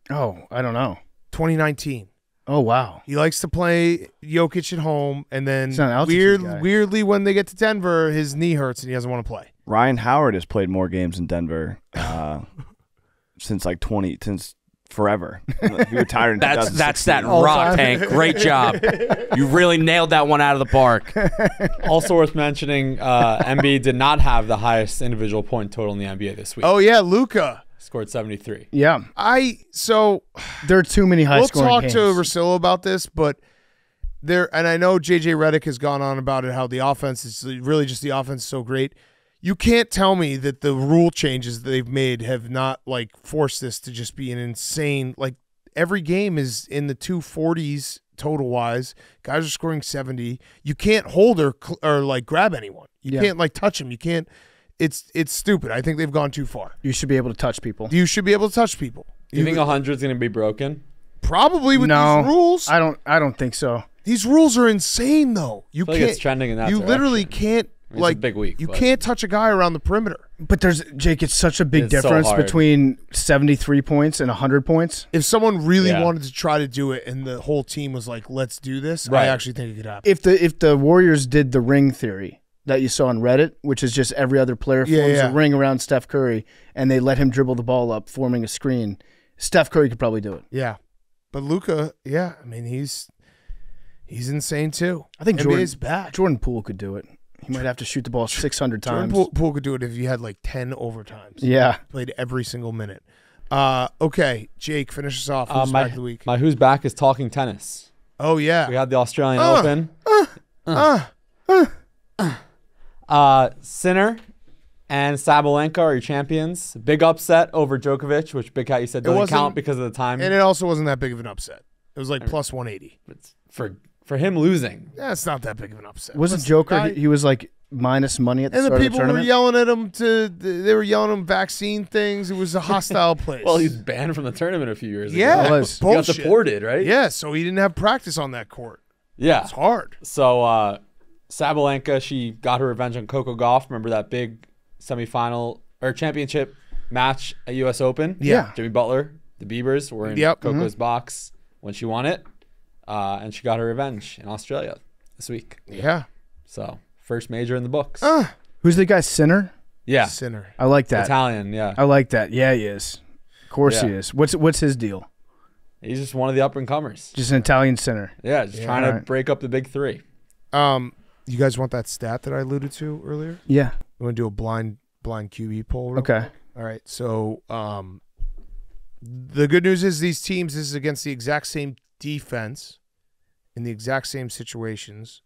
Oh, I don't know. 2019. Oh, wow. He likes to play Jokic at home, and then He's not an altitude guy. weirdly, when they get to Denver, his knee hurts and he doesn't want to play. Ryan Howard has played more games in Denver since forever. He retired in That's 2016. that rock tank. Great job. You really nailed that one out of the park. Also worth mentioning, Embiid did not have the highest individual point total in the NBA this week. Oh, yeah, Luka. Scored 73. Yeah. There are too many We'll high-scoring talk games. to Russillo about this, but and I know JJ Redick has gone on about it, how the offense is really just the offense is so great. You can't tell me that the rule changes that they've made have not like forced this to just be an insane, like every game is in the 240s total wise. Guys are scoring 70. You can't hold or like grab anyone. You can't like touch them. You can't. It's stupid. I think they've gone too far. You should be able to touch people. You should be able to touch people. Do you think 100 is going to be broken? Probably with No, these rules. I don't think so. These rules are insane, though. You I feel can't. like it's trending in that you literally direction. can't. I mean, it's a Like big week, you but- can't touch a guy around the perimeter. But Jake, it's such a big It's so difference hard. between 73 points and 100 points. If someone really Yeah. wanted to try to do it, and the whole team was like, "Let's do this," I Right. actually think it could happen. If the Warriors did the ring theory that you saw on Reddit, which is just every other player forms a ring around Steph Curry, and they let him dribble the ball up, forming a screen, Steph Curry could probably do it. Yeah, but Luka, I mean, he's insane too. I think NBA's back. Jordan Poole could do it. He might have to shoot the ball 600 Jordan times. Poole could do it if he had like 10 overtimes. Yeah. Played every single minute. Okay, Jake, finish us off. Who's back of the week? My who's back is talking tennis. Oh yeah. We had the Australian Open. Sinner and Sabalenka are your champions. Big upset over Djokovic, which Big Cat you said doesn't wasn't- count because of the time. And it also wasn't that big of an upset. It was like plus 180. It's for for him losing. Yeah, it's not that big of an upset. Was it Joker? He was like minus money at the and start the of the people were tournament. yelling at him they were yelling at him vaccine things. It was a hostile place. Well, he's banned from the tournament a few years ago. yeah, It was. He got bullshit. deported, right? Yeah, so he didn't have practice on that court. Yeah. It's hard. So Sabalenka, she got her revenge on Coco Gauff. Remember that big semifinal or championship match at U.S. Open? Yeah. Jimmy Butler, the Biebers were in Yep. Coco's box when she won it, and she got her revenge in Australia this week. Yeah. So first major in the books. Who's the guy? Sinner. Yeah, Sinner. I like that. Italian. Yeah, I like that. Yeah, he is. Of course he Yeah. is. What's his deal? he's just one of the up and comers. Just an Italian sinner. Yeah, just trying to alright. break up the big three. You guys want that stat that I alluded to earlier? Yeah. We want to do a blind QB poll. Real Okay. quick? All right. So the good news is these teams, this is against the exact same defense in the exact same situations.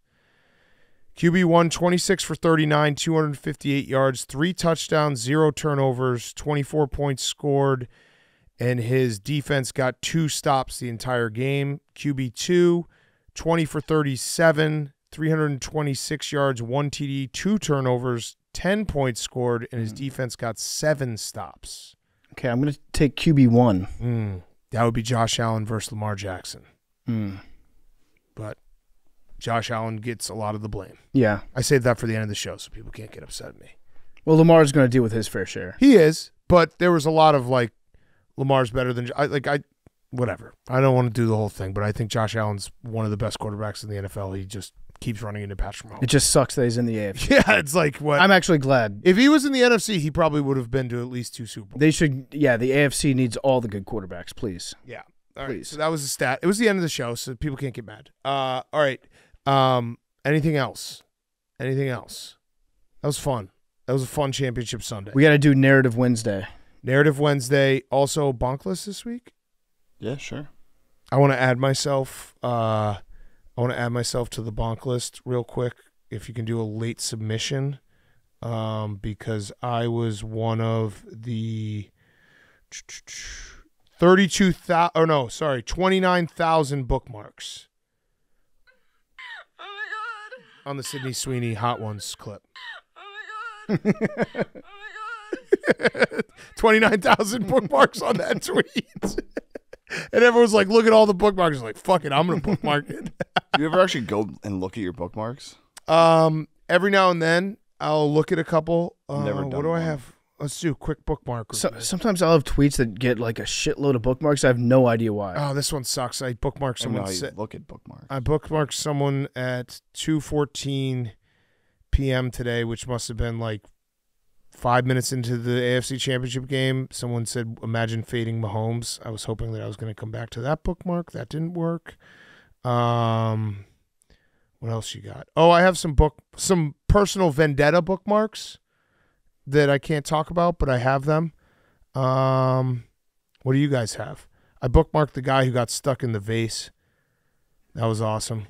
QB1, 26 for 39, 258 yards, 3 touchdowns, 0 turnovers, 24 points scored, and his defense got 2 stops the entire game. QB2, 20 for 37, 326 yards, 1 TD, 2 turnovers, 10 points scored, and his defense got 7 stops. Okay, I'm gonna take QB1. That would be Josh Allen versus Lamar Jackson. But Josh Allen gets a lot of the blame. Yeah. I saved that for the end of the show so people can't get upset at me. Well, Lamar's gonna deal with his fair share. He is, but there was a lot of like Lamar's better than whatever. I don't want to do the whole thing, but I think Josh Allen's one of the best quarterbacks in the NFL. He just keeps running into Patrick Mahomes. It just sucks that he's in the AFC. Yeah, it's like what I'm actually glad. if he was in the NFC, he probably would have been to at least 2 Super Bowls. They should. Yeah, the AFC needs all the good quarterbacks, please. Yeah. All right. Please. So that was the stat. It was the end of the show, so people can't get mad. All right. Anything else? Anything else? That was fun. That was a fun championship Sunday. We got to do Narrative Wednesday. Narrative Wednesday. Also, Bonkless this week. Yeah, sure. I want to add myself. I want to add myself to the bonk list real quick. If you can do a late submission, because I was one of the 29,000 bookmarks. Oh my god! On the Sydney Sweeney Hot Ones clip. Oh my god! 29,000 bookmarks on that tweet. And everyone's like, look at all the bookmarks. Like, fuck it, I'm going to bookmark it. Do you ever actually go and look at your bookmarks? Every now and then, I'll look at a couple. Never done what do I one. have? Let's do a quick bookmark. Sometimes I'll have tweets that get like a shitload of bookmarks. I have no idea why. Oh, this one sucks. I bookmarked I don't know someone. how you look at bookmarks. I bookmarked someone at 2:14 p.m. today, which must have been like 5 minutes into the AFC Championship game. Someone said, imagine fading Mahomes. I was hoping that I was going to come back to that bookmark. That didn't work. What else you got? Oh, I have some personal vendetta bookmarks that I can't talk about, but I have them. What do you guys have? I bookmarked the guy who got stuck in the vase. That was awesome.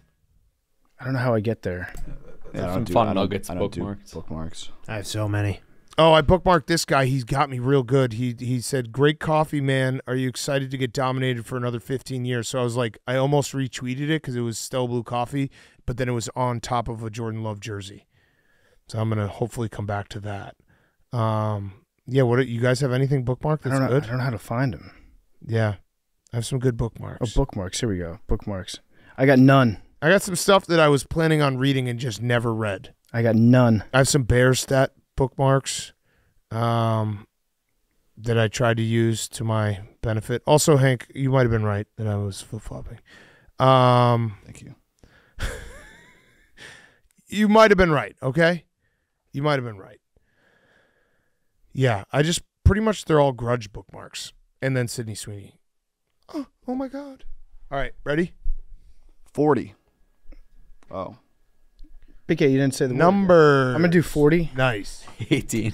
I don't know how I get there. Yeah, Some fun nuggets I don't do bookmarked. bookmarks. I have so many. Oh, I bookmarked this guy. He's got me real good. He said, great coffee, man. Are you excited to get dominated for another 15 years? So I was like, I almost retweeted it because it was Stella Blue Coffee, but then it was on top of a Jordan Love jersey. So I'm going to hopefully come back to that. Yeah, what you guys have anything bookmarked that's good? I don't know how to find them. Yeah. I have some good bookmarks. Oh, bookmarks. Here we go. Bookmarks. I got none. I got some stuff that I was planning on reading and just never read. I got none. I have some Bears stat bookmarks that I tried to use to my benefit. Also, Hank, you might have been right that I was flip-flopping. Thank you. You might have been right, okay? You might have been right. Yeah, I just pretty much they're all grudge bookmarks. And then Sydney Sweeney. Oh my God. All right, ready? 40. Oh. BK, you didn't say the word. Number. I'm going to do 40. Nice. 18.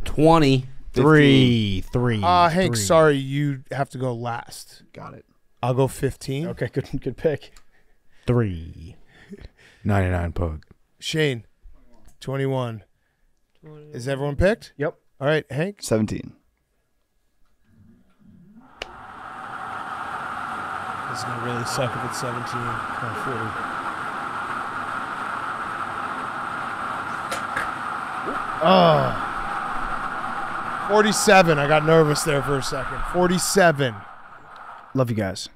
20. 3. Hank, sorry, you have to go last. Got it. I'll go 15. Okay, good pick. 3. 99 pug. Shane, 21. Is everyone picked? Yep. All right, Hank. 17. This is going to really suck if it's 17 or 40. Oh. 47. I got nervous there for a second. 47. Love you guys.